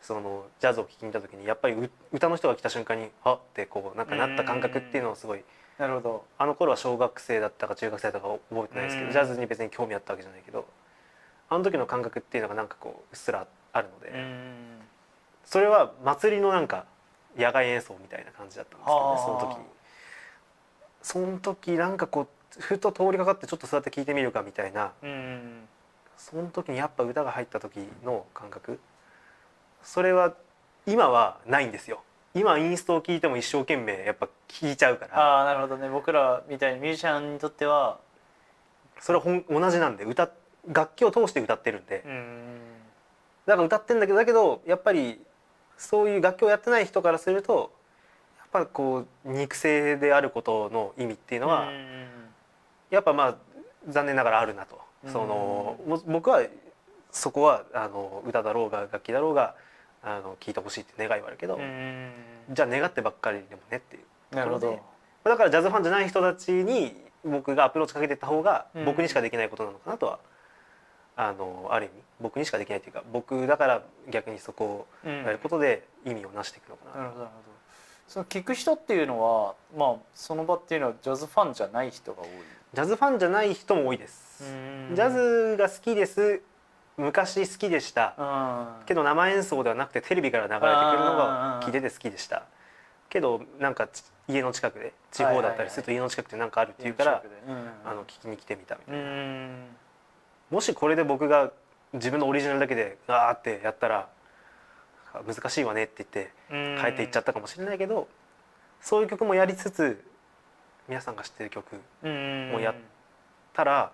そのジャズを聴きに行った時にやっぱり歌の人が来た瞬間にはってこうなんかなった感覚っていうのをすごい、なるほど。あの頃は小学生だったか中学生だったか覚えてないですけど、ジャズに別に興味あったわけじゃないけど、あの時の感覚っていうのがなんかこううっすらあるので、それは祭りのなんか野外演奏みたいな感じだったんですけどね、その時なんかこうふと通りかかってちょっと座って聴いてみるかみたいな、その時にやっぱ歌が入った時の感覚、それは今はないんですよ。今インストを聴いても一生懸命やっぱ聴いちゃうから。ああ、なるほどね。僕らみたいにミュージシャンにとってはそれは同じなんで、楽器を通して歌ってるんで、だから歌ってんだけどやっぱりそういう楽器をやってない人からするとやっぱこう肉声であることの意味っていうのはやっぱまあ残念ながらあるなと。僕はそこは歌だろうが楽器だろうが聴いてほしいって願いはあるけど、じゃあ願ってばっかりでもねっていうところで、だからジャズファンじゃない人たちに僕がアプローチかけていった方が僕にしかできないことなのかなとは、ある意味僕にしかできないというか、僕だから逆にそこをやることで意味を成していくのかな。なるほどなるほど。その聞く人っていうのは、まあその場っていうのはジャズファンじゃない人が多い。ジャズファンじゃない人も多いです。ジャズが好きです、昔好きでした、けど生演奏ではなくてテレビから流れてくるのが聞いてて好きでしたけど、なんか家の近くで地方だったりすると家の近くで何かあるっていうから聞きに来てみたみたいな。もしこれで僕が自分のオリジナルだけでガーってやったら難しいわねって言って変えていっちゃったかもしれないけど、そういう曲もやりつつ皆さんが知ってる曲もやったら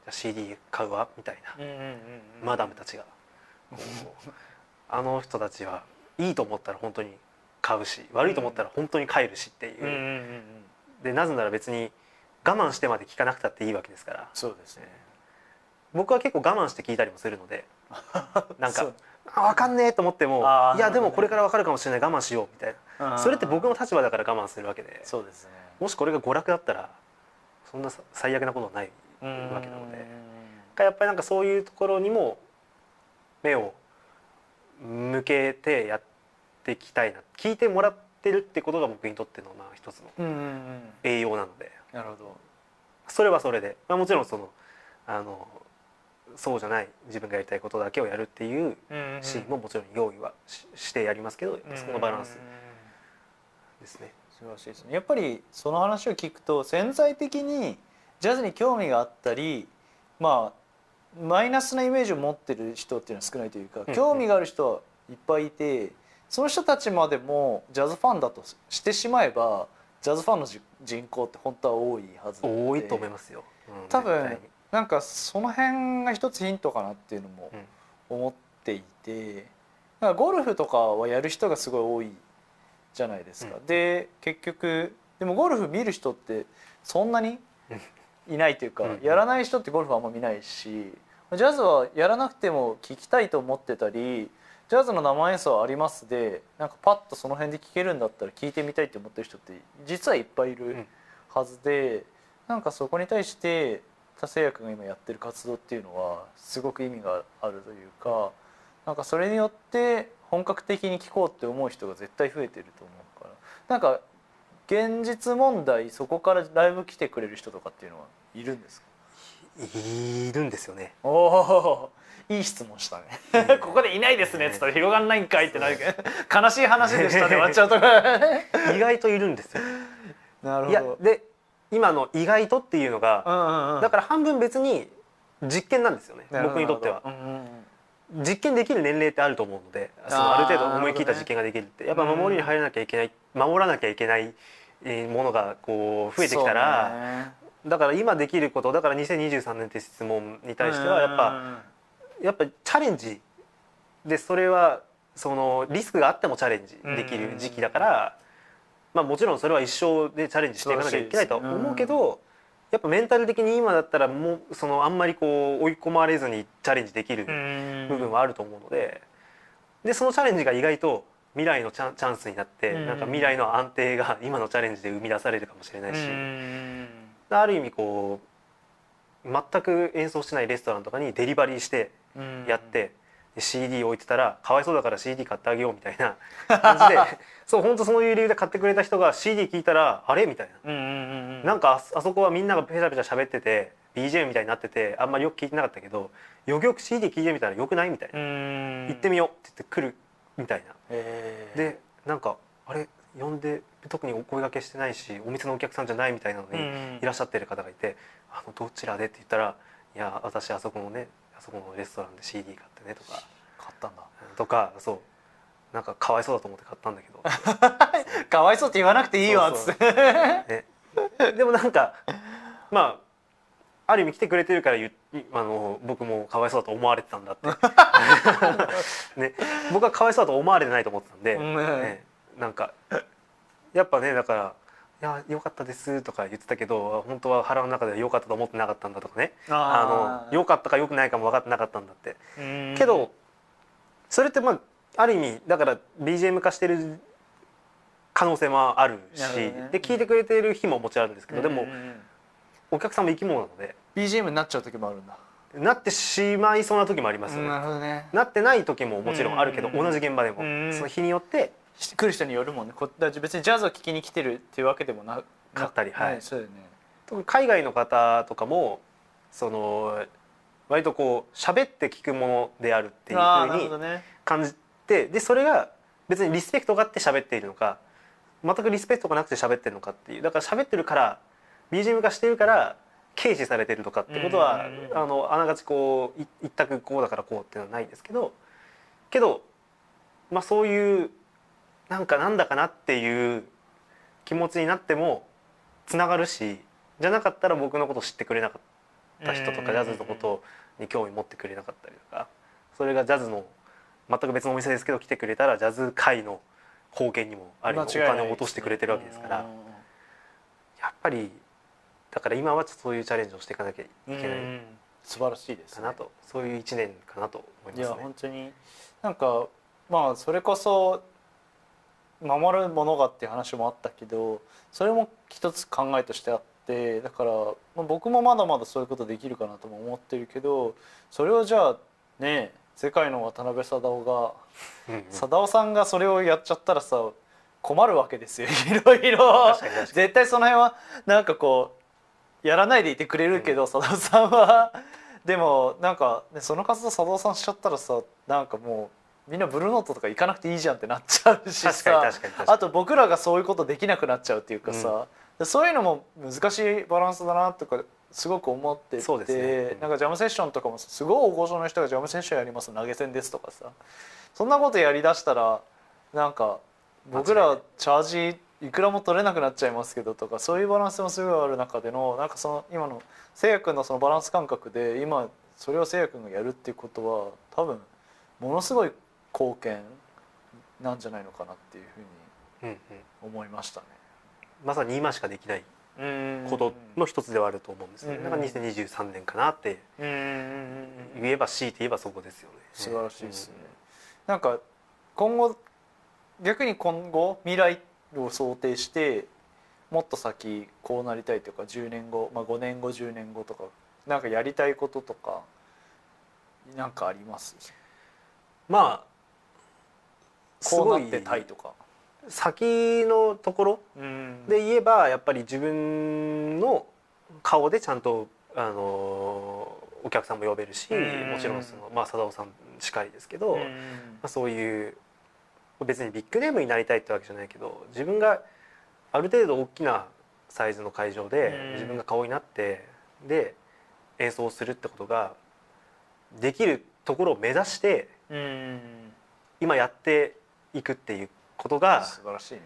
じゃあ CD 買うわみたいなマダムたちがあの人たちはいいと思ったら本当に買うし悪いと思ったら本当に帰るしっていう、でなぜなら別に我慢してまで聴かなくたっていいわけですから。そうですね。僕は結構我慢して聴いたりもするのでなんか分かんねえと思ってもいやでもこれから分かるかもしれない我慢しようみたいな、それって僕の立場だから我慢するわけで、そうですね。もしこれが娯楽だったらそんな最悪なことはないわけなので、やっぱりなんかそういうところにも目を向けてやっていきたいな、聞いてもらってるってことが僕にとってのまあ一つの栄養なので、なるほど。それはそれで、まあ、もちろんそうじゃない自分がやりたいことだけをやるっていうシーンももちろん用意はしてやりますけど、そのバランスですね。素晴らしいですね。やっぱりその話を聞くと潜在的にジャズに興味があったり、まあマイナスなイメージを持ってる人っていうのは少ないというか、興味がある人はいっぱいいて、その人たちまでもジャズファンだとしてしまえばジャズファンの人口って本当は多いはずで、多いと思いますよ。多分なんかその辺が一つヒントかなっていうのも思っていて、だからゴルフとかはやる人がすごい多いじゃないですか。で結局でもゴルフ見る人ってそんなにいないというか、やらない人ってゴルフあんま見ないし、ジャズはやらなくても聴きたいと思ってたり、ジャズの生演奏ありますでなんかパッとその辺で聴けるんだったら聴いてみたいって思ってる人って実はいっぱいいるはずで、なんかそこに対して多製薬が今やってる活動っていうのはすごく意味があるというか、なんかそれによって本格的に聴こうって思う人が絶対増えてると思うから、なんか現実問題そこからライブ来てくれる人とかっていうのはいるんですか？いるんですよね。おお、いい質問したね。ここでいないですねっつったら広がんないんかいってなるけど、悲しい話でしたね終わっちゃうと意外といるんですよ。なるほど。いやで今の意外とっていうのが、だから半分別に実験なんですよね、僕にとっては。実験できる年齢ってあると思うので、ある程度思い切った実験ができるって、やっぱ守りに入らなきゃいけない、守らなきゃいけないものがこう増えてきたら、だから今できること、だから2023年って質問に対してはやっぱチャレンジで、それはそのリスクがあってもチャレンジできる時期だから、まあもちろんそれは一生でチャレンジしていかなきゃいけないとは思うけど、やっぱメンタル的に今だったらもうあんまりこう追い込まれずにチャレンジできる部分はあると思うので、そのチャレンジが意外と未来のチャンスになって、なんか未来の安定が今のチャレンジで生み出されるかもしれないし、ある意味こう全く演奏してないレストランとかにデリバリーしてやって、で CD 置いてたらかわいそうだから CD 買ってあげようみたいな感じでそう本当そういう理由で買ってくれた人が CD 聞いたらあれみたいな、なんかあそこはみんながペチャペチャ喋ってて BGM みたいになっててあんまりよく聞いてなかったけどよくよく CD 聞いてみたらよくないみたいな、行ってみようって言って来るみたいな。でなんかあれ呼んで特にお声掛けしてないしお店のお客さんじゃないみたいなのにいらっしゃってる方がいて「どちらで?」って言ったら「いや私あそこのレストランで CD 買ってね」とか買ったんだ。とかそうなんかかわいそうだと思って買ったんだけどかわいそうって言わなくていいわっつって。ね、でもなんかまあある意味来てくれてるから僕もかわいそうだと思われてたんだって、ね、僕はかわいそうだと思われてないと思ってたんで、ね、なんかやっぱねだから「いや良かったです」とか言ってたけど本当は腹の中では良かったと思ってなかったんだとかね良かったか良くないかも分かってなかったんだって。けどそれってまあある意味だから BGM 化してる可能性もあるし、で聞いてくれてる日ももちろんあるんですけど、でもお客さんも生き物なので BGM になっちゃう時もあるんだ。なってしまいそうな時もありますよね。なるほどね。なってない時ももちろんあるけど同じ現場でもその日によって来る人によるもんね。別にジャズを聴きに来てるっていうわけでもなかったり、はい、そうだよね。特に海外の方とかもその割とこう喋って聞くものであるっていうふうに感じて、でそれが別にリスペクトがあって喋っているのか全くリスペクトがなくて喋ってるのかっていう、だから喋ってるから BGM 化してるから軽視されてるとかってことはあながちこう一択こうだからこうっていうのはないですけど、まあそういうなんだかなっていう気持ちになってもつながるし、じゃなかったら僕のことを知ってくれなかった人とかジャズのことに興味持ってくれなかったりとか、それがジャズの全く別のお店ですけど来てくれたらジャズ界の貢献にもある意味お金を落としてくれてるわけですから、やっぱりだから今はちょっとそういうチャレンジをしていかなきゃいけない素晴らしいですかなと、そういう1年かなと思いますね。いや本当になんかまあそれこそ守るものがっていう話もあったけど、それも一つ考えとしてあって、だから僕もまだまだそういうことできるかなとも思ってるけど、それをじゃあね世界の渡辺貞夫が貞夫さんがそれをやっちゃったらさ困るわけですよ。いろいろ絶対その辺はなんかこうやらないでいてくれるけど、貞夫さんはでもなんか、ね、その活動貞夫さんしちゃったらさなんかもうみんなブルーノートとか行かなくていいじゃんってなっちゃうしさ、あと僕らがそういうことできなくなっちゃうっていうかさ、そういうのも難しいバランスだなとかすごく思ってて、なんかジャムセッションとかもすごい大御所の人がジャムセッションやります投げ銭ですとかさ、そんなことやりだしたらなんか僕らチャージいくらも取れなくなっちゃいますけどとか、そういうバランスもすごいある中でのなんかその今のせいやくんのそのバランス感覚で今それをせいやくんがやるっていうことは多分ものすごい貢献なんじゃないのかなっていうふうに思いましたね。まさに今しかできないことの一つではあると思うんですね。だから2023年かなって言えば強いて言えばそこですよね。素晴らしいですね。なんか逆に今後未来を想定してもっと先こうなりたいとか10年後、5年後10年後とかなんかやりたいこととかなんかあります？まあこうなってたいとか先のところで言えばやっぱり自分の顔でちゃんとお客さんも呼べるし、もちろんその貞夫さんしかりですけど、そういう別にビッグネームになりたいってわけじゃないけど、自分がある程度大きなサイズの会場で自分が顔になってで演奏するってことができるところを目指して今やっていくっていうことが素晴らしいね。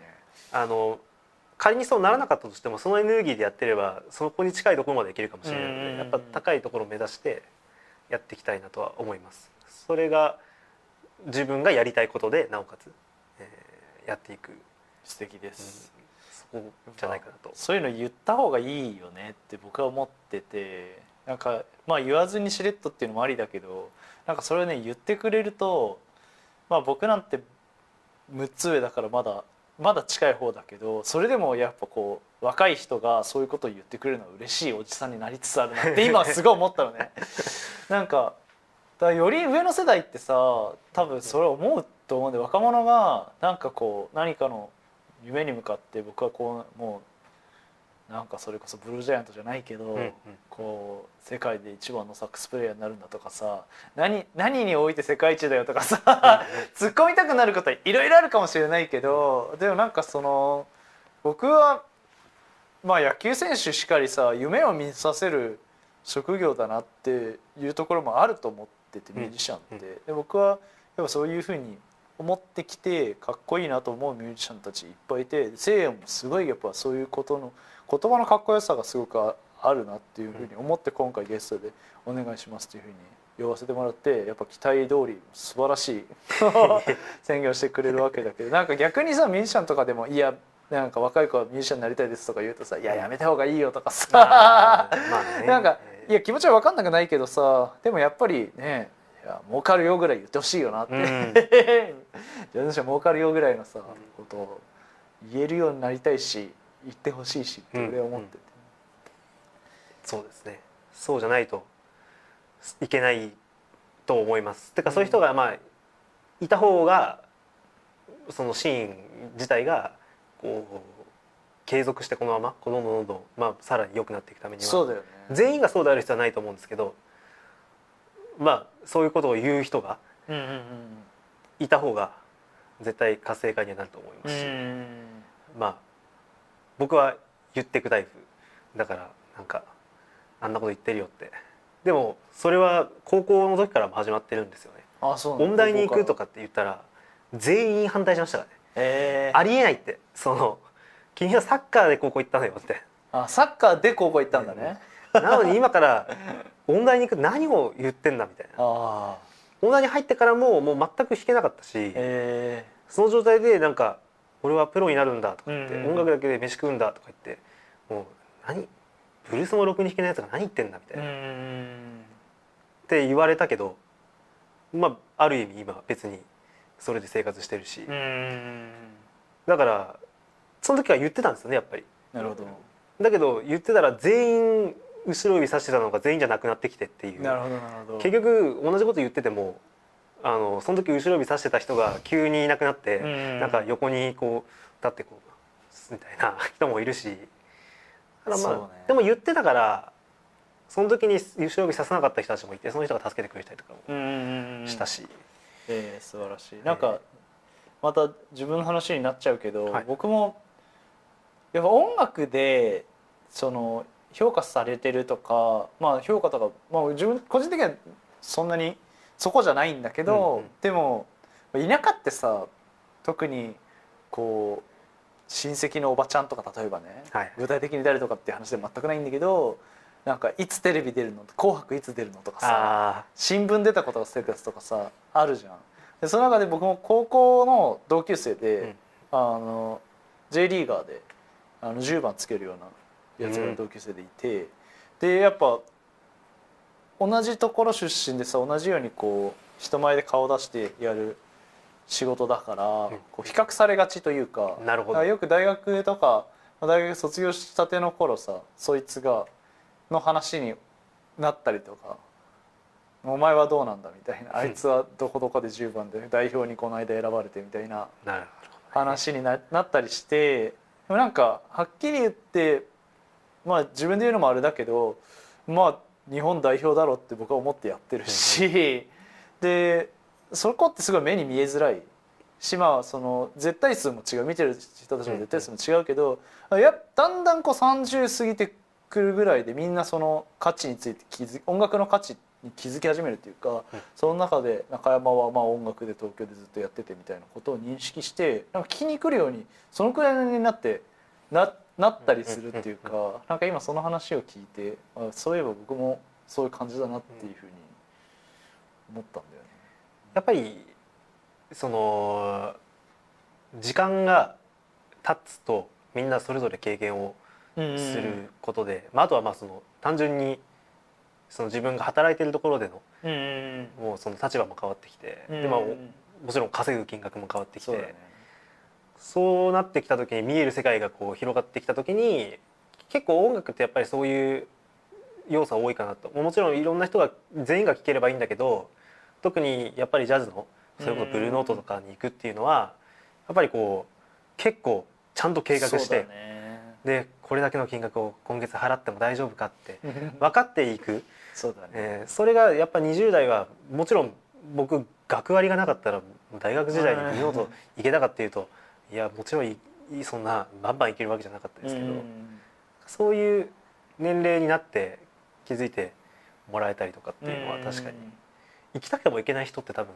仮にそうならなかったとしてもそのエネルギーでやってればそこに近いところまでいけるかもしれないので、やっぱ高いところを目指してやっていきたいなとは思います。それが自分がやりたいことでなおかつ、やっていく。素敵です、そこじゃないかなと。そういうの言った方がいいよねって僕は思ってて、なんか言わずにしれっとっていうのもありだけど、なんかそれをね言ってくれると、僕なんて6つ上だからまだ近い方だけど、それでもやっぱこう若い人がそういうことを言ってくれるのは嬉しいおじさんになりつつあるなって今はすごい思ったのね。なんかからより上の世代ってさ多分それ思うと思うんで、若者がなんかこう何かの夢に向かって僕はこうもうなんかそれこそブルージャイアントじゃないけど、こう世界で一番のサックスプレイヤーになるんだとかさ、何において世界一だよとかさ突っ込みたくなることはいろいろあるかもしれないけど、でもなんかその僕はまあ野球選手しかりさ夢を見させる職業だなっていうところもあると思ってて、ミュージシャンって、で僕はやっぱそういうふうに思ってきてかっこいいなと思うミュージシャンたちいっぱいいて、せいやもすごいやっぱそういうことの言葉のかっこよさがすごくあるなっていうふうに思って今回ゲストでお願いしますというふうに呼ばせてもらって、やっぱ期待通り素晴らしい宣言をしてくれるわけだけど、なんか逆にさミュージシャンとかでもいやなんか若い子はミュージシャンになりたいですとか言うとさ、いややめた方がいいよとかさなんかいや気持ちは分かんなくないけどさ、でもやっぱりね、いや儲かるよぐらい言ってほしいよなって、自分たちは儲かるよぐらいのさことを言えるようになりたいし言ってほしいしって俺は思ってて、そうですね、そうじゃないといけないと思います。てかそういう人がまあいた方がそのシーン自体がこう継続してこのままどんどんまあさらに良くなっていくためには、そうだよね、全員がそうである必要はないと思うんですけど、まあそういうことを言う人がいた方が絶対活性化にはなると思いますし、まあ僕は言ってくタイプだからなんかあんなこと言ってるよって。でもそれは高校の時からも始まってるんですよね。あそうなんだ、音大に行くとかって言ったら全員反対しましたからね。ありえないって、その君はサッカーで高校行ったのよって。あサッカーで高校行ったんだね、なのに今から音大に行く何を言ってんだみたいな。あ音大に入ってからもう全く弾けなかったし、その状態でなんか俺はプロになるんだとか言って、音楽だけで飯食うんだとか言って、もう何ブルースもろくに弾けないやつが何言ってんだみたいなって言われたけど、まあある意味今別にそれで生活してるし、だからその時は言ってたんですよねやっぱり。なるほど。だけど言ってたら全員後ろ指さしてたのが全員じゃなくなってきてっていう。なるほどなるほど。結局同じこと言っててもその時後ろ指さしてた人が急にいなくなって、なんか横にこう立ってこうみたいな人もいるし、だからまあ、でも言ってたからその時に後ろ指ささなかった人たちもいて、その人が助けてくれたりとかもしたし、素晴らしい。なんかまた自分の話になっちゃうけど、僕もやっぱ音楽でその評価されてるとか、まあ評価とか、まあ自分個人的にはそんなにそこじゃないんだけど、でも田舎ってさ、特にこう親戚のおばちゃんとか例えばね、具体的に誰とかっていう話で全くないんだけど、なんかいつテレビ出るの、紅白いつ出るのとかさ、新聞出たことが生活とかさあるじゃん。でその中で僕も高校の同級生で、J リーガーで10番つけるようなやつが同級生でいて、でやっぱ同じところ出身でさ、同じようにこう人前で顔出してやる仕事だから、こう比較されがちというか、よく大学とか大学卒業したての頃さ、そいつがの話になったりとか、お前はどうなんだみたいな、あいつはどこどこで10番で代表にこの間選ばれてみたいな話になったりして、でもなんかはっきり言って、まあ自分で言うのもあれだけど、まあ日本代表だろうって僕は思ってやってるし、でそこってすごい目に見えづらいし、まあその絶対数も違う、見てる人たちの絶対数も違うけど、だんだんこう30過ぎてくるぐらいでみんなその価値について音楽の価値に気づき始めるっていうか、その中で中山はまあ音楽で東京でずっとやっててみたいなことを認識して、なんか聞きに来るようにそのくらいになってなったりするっていうか、なんか今その話を聞いて、そういえば僕もそういう感じだなっていうふうに思ったんだよね。やっぱりその時間が経つとみんなそれぞれ経験をすることで、あとはまあその単純にその自分が働いてるところでのもうその立場も変わってきて、でもちろん稼ぐ金額も変わってきて、そうなってきた時に見える世界がこう広がってきた時に、結構音楽ってやっぱりそういう要素多いかなと。もちろんいろんな人が全員が聴ければいいんだけど、特にやっぱりジャズのそれこそブルーノートとかに行くっていうのはやっぱりこう結構ちゃんと計画しそうだて、ねでこれだけの金額を今月払っても大丈夫かって分かっていく、そうだねそれがやっぱ20代はもちろん僕学割がなかったら大学時代に見事行けたかっていうといやもちろんそんなバンバン行けるわけじゃなかったですけど、そういう年齢になって気づいてもらえたりとかっていうのは確かに行きたくても行けない人って多分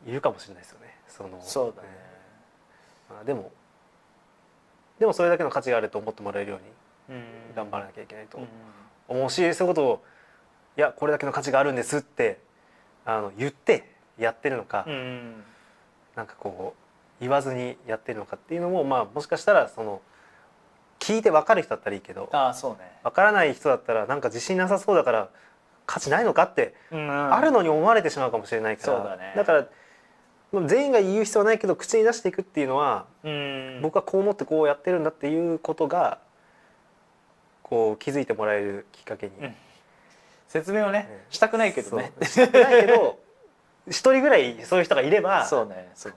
いるかもしれないですよね。そうだねまあでもそれだけの価値があると思ってもらえるように頑張らなきゃいけないと思うし、そういうことをいやこれだけの価値があるんですって言ってやってるのか、なんかこう言わずにやってるのかっていうのも、まあもしかしたら聞いて分かる人だったらいいけど、そうね分からない人だったらなんか自信なさそうだから価値ないのかってあるのに思われてしまうかもしれないから、そうだねだから全員が言う必要はないけど口に出していくっていうのは、僕はこう思ってこうやってるんだっていうことがこう気づいてもらえるきっかけに、説明をねしたくないけどねしたくないけど一人ぐらいそういう人がいればそうねで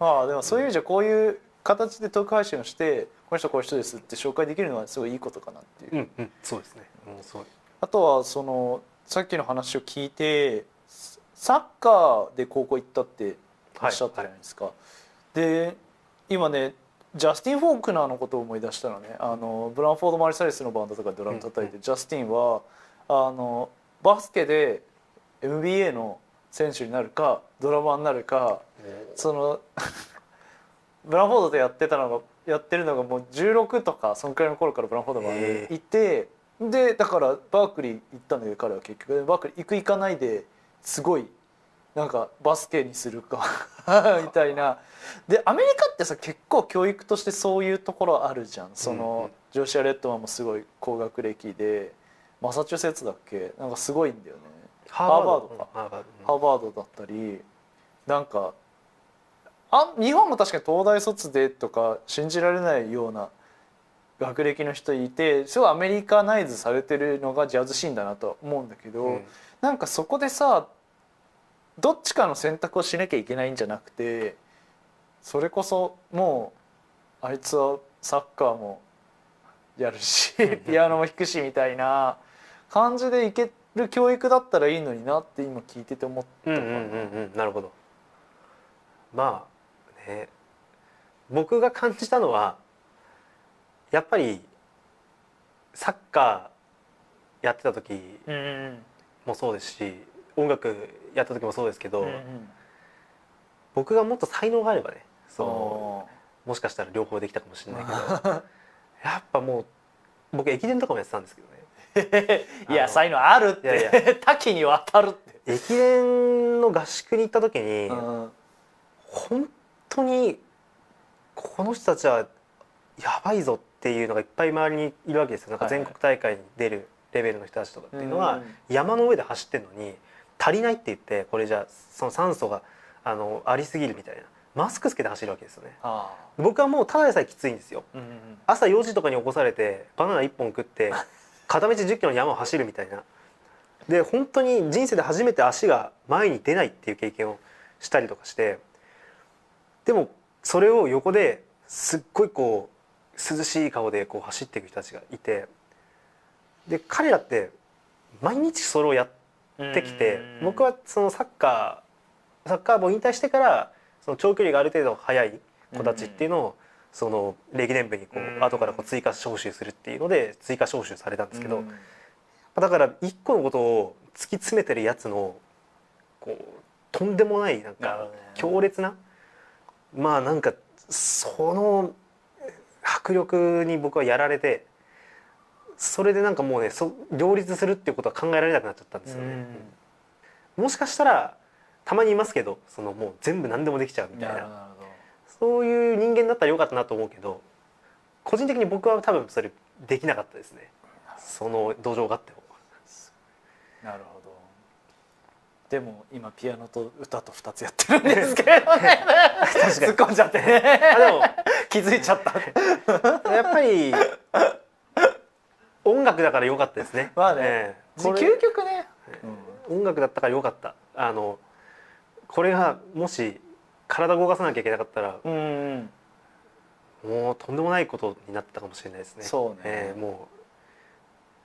もそういう意味じゃこういう形でトーク配信をしてこの人こういう人ですって紹介できるのはすごいいいことかなっていう、そうですね。そうあとはさっきの話を聞いてサッカーで高校行ったっておっしゃったじゃないですか、で今ねジャスティン・フォークナーのことを思い出したのね、ブランフォード・マリサリスのバンドとかでドラム叩いて、ジャスティンはバスケで NBA の選手になるかドラマーになるか、ブランフォードでやってるのがもう16とかそのくらいの頃からブランフォードがいて、でだからバークリー行ったんだけど彼は結局バークリー行かないですごいなんかバスケにするかみたいな。でアメリカってさ結構教育としてそういうところあるじゃん。ジョシュア・レッドマンもすごい高学歴でマサチューセッツだっけなんかすごいんだよね。ハーバードか、ハーバードだったりなんか日本も確かに東大卒でとか信じられないような学歴の人いてすごいアメリカナイズされてるのがジャズシーンだなとは思うんだけど、なんかそこでさどっちかの選択をしなきゃいけないんじゃなくて、それこそもうあいつはサッカーもやるしピアノも弾くしみたいな感じでいける教育だったらいいのになって今聞いてて思ったかな。なるほど。まあね、僕が感じたのはやっぱりサッカーやってた時もそうですし、音楽やった時もそうですけど、僕がもっと才能があればね、もしかしたら両方できたかもしれないけどやっぱもう僕駅伝とかもやってたんですけどねいや才能あるって多岐にわたるって。駅伝の合宿に行った時に本当にこの人たちはやばいぞっていうのがいっぱい周りにいるわけですよ。なんか全国大会に出るレベルの人たちとかっていうのは山の上で走ってるのに足りないって言って、これじゃその酸素がありすぎるみたいなマスクつけて走るわけですよね。僕はもうただでさえきついんですよ。朝4時とかに起こされてバナナ1本食って片道10キロの山を走るみたいな。で本当に人生で初めて足が前に出ないっていう経験をしたりとかして、でもそれを横ですっごいこう涼しい顔でこう走っていく人たちがいて、で彼らって毎日それをやってきて、僕はそのサッカー部を引退してからその長距離がある程度速い子たちっていうのをその歴年部にこう後からこう追加招集するっていうので追加招集されたんですけど、だから一個のことを突き詰めてるやつのこうとんでもないなんか強烈なまあなんかその迫力に僕はやられて、それでなんかもうね両立するっていうことは考えられなくなっちゃったんですよね。もしかしたらたまにいますけど、もう全部何でもできちゃうみたいな、そういう人間だったらよかったなと思うけど、個人的に僕は多分それできなかったですね、その土壌があっても。なるほど。でも今ピアノと歌と2つやってるんですけれどね突っ込んじゃってねでも気づいちゃったやっぱり音楽だから良かったですね。まあね、究極ね、音楽だったから良かった。これがもし体動かさなきゃいけなかったらうんもうとんでもないことになってたかもしれないですね。そうねも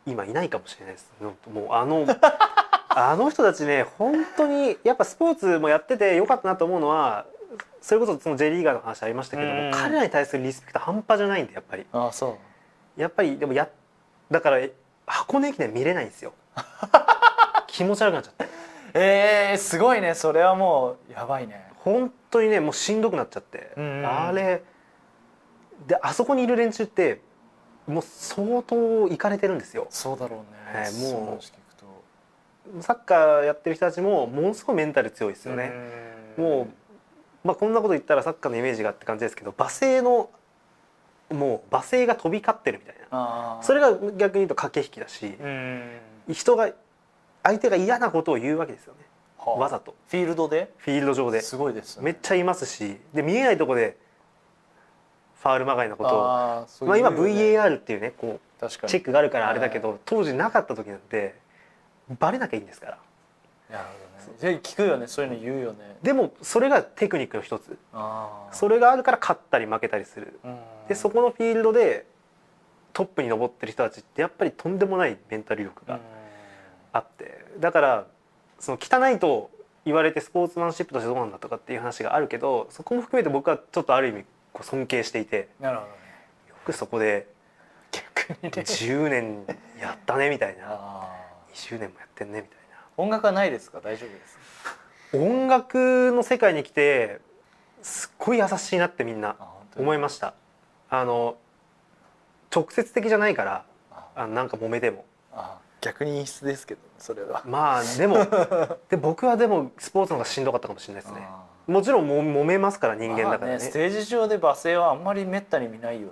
う今いないかもしれないです。もうあの人たちね本当にやっぱスポーツもやっててよかったなと思うのはそれこそその J リーガーの話ありましたけども、彼らに対するリスペクト半端じゃないんでやっぱりああそうやっぱりでもだから箱根駅伝見れないんですよ気持ち悪くなっちゃってすごいねそれはもうやばいね本当にねもうしんどくなっちゃって、あれであそこにいる連中ってもう相当いかれてるんですよ。そうだろうね、もうその話聞くとサッカーやってる人たちもものすごいメンタル強いですよね。もう、まあ、こんなこと言ったらサッカーのイメージがって感じですけど罵声が飛び交ってるみたいな、それが逆に言うと駆け引きだし、相手が嫌なことを言うわけですよね、わざとフィールドでフィールド上ですごいですねめっちゃいますし、で見えないとこでファールまがいなことをまあ、今 VAR っていうねこう確かにチェックがあるからあれだけど当時なかった時なんてバレなきゃいいんですから。なるほどね聞くよねそういうの言うよね。でもそれがテクニックの一つ、それがあるから勝ったり負けたりする。でそこのフィールドでトップに上ってる人たちってやっぱりとんでもないメンタル力があって、だからその汚いと言われてスポーツマンシップとしてどうなんだとかっていう話があるけど、そこも含めて僕はちょっとある意味こう尊敬していて、なるほどね、よくそこで逆にね10年やったねみたいな20年もやってんねみたいな。音楽はないですか？大丈夫ですか？音楽の世界に来てすっごい優しいなってみんな思いました。直接的じゃないからなんか揉めても逆に陰湿ですけどそれは。まあでも僕はでもスポーツの方がしんどかったかもしれないですね。もちろん揉めますから人間だからね。ステージ上で罵声はあんまりめったに見ないよね。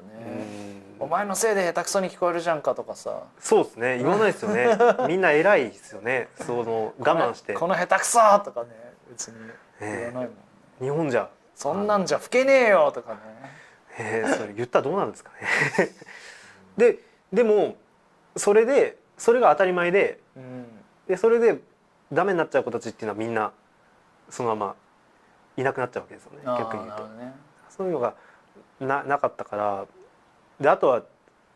お前のせいで下手くそに聞こえるじゃんかとかさ。そうですね、言わないですよねみんな偉いですよね、その我慢してこの下手くそとかね別に言わないもん、日本じゃそんなんじゃ吹けねえよとかね。それ言ったらどうなんですかねでもそれが当たり前で、それでダメになっちゃう子たちっていうのはみんなそのままいなくなっちゃうわけですよね、逆に言うと、そういうのがなかったから。であとは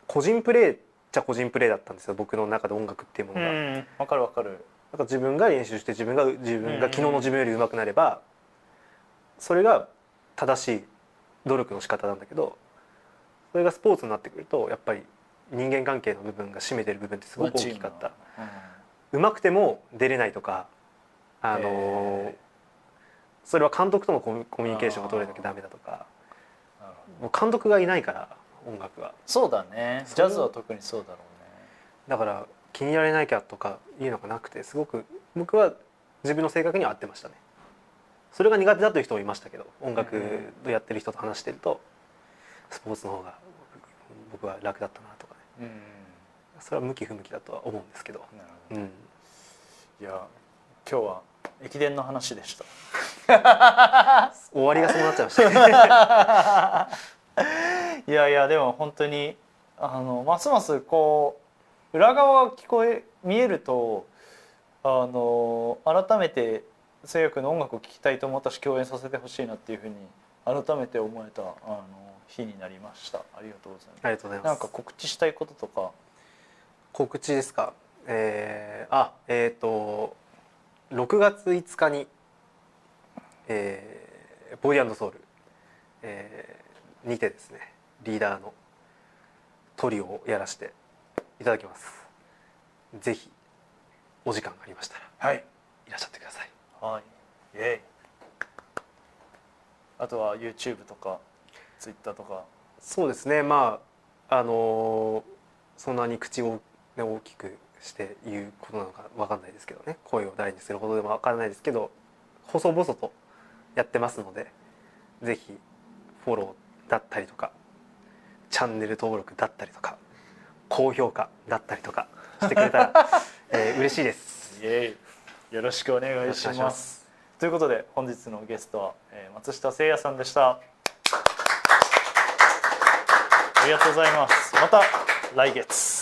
個人プレーっちゃ個人プレーだったんですよ、僕の中で音楽っていうものが。わかるわかる。だから自分が練習して自分が昨日の自分より上手くなればそれが正しい努力の仕方なんだけど、それがスポーツになってくるとやっぱり人間関係の部分が占めてる部分ってすごく大きかった。上手くても出れないとかそれは監督とのコミュニケーションが取れなきゃダメだとか、もう監督がいないから音楽は。そうだね、ジャズは特にそうだろうね。だから気に入られなきゃとかいうのがなくて、すごく僕は自分の性格には合ってましたね。それが苦手だという人もいましたけど、音楽をやってる人と話してるとスポーツの方が僕は楽だったなとかね、それは向き不向きだとは思うんですけど。いや今日は駅伝の話でした。終わりがそうなっちゃいましたねいやでも本当にますますこう裏側が見えると改めてせいやくんの音楽を聴きたいと思ったし、共演させてほしいなっていうふうに改めて思えた日になりました。ありがとうございます。ありがとうございます。なんか告知したいこととか。告知ですか。6月5日に、ボディ&ソウル、にてですねリーダーのトリオをやらせていただきます。ぜひお時間がありましたら、いらっしゃってください。イエイ。あとは YouTube とか Twitter とか。そうですね、まあそんなに口を、ね、大きくして言うことなのか分かんないですけどね、声を大にするほどでも分からないですけど、細々とやってますので、ぜひフォローだったりとかチャンネル登録だったりとか高評価だったりとかしてくれたら、嬉しいです。イエイ、よろしくお願いします。ということで本日のゲストは、松下聖也さんでした。ありがとうございます。また来月。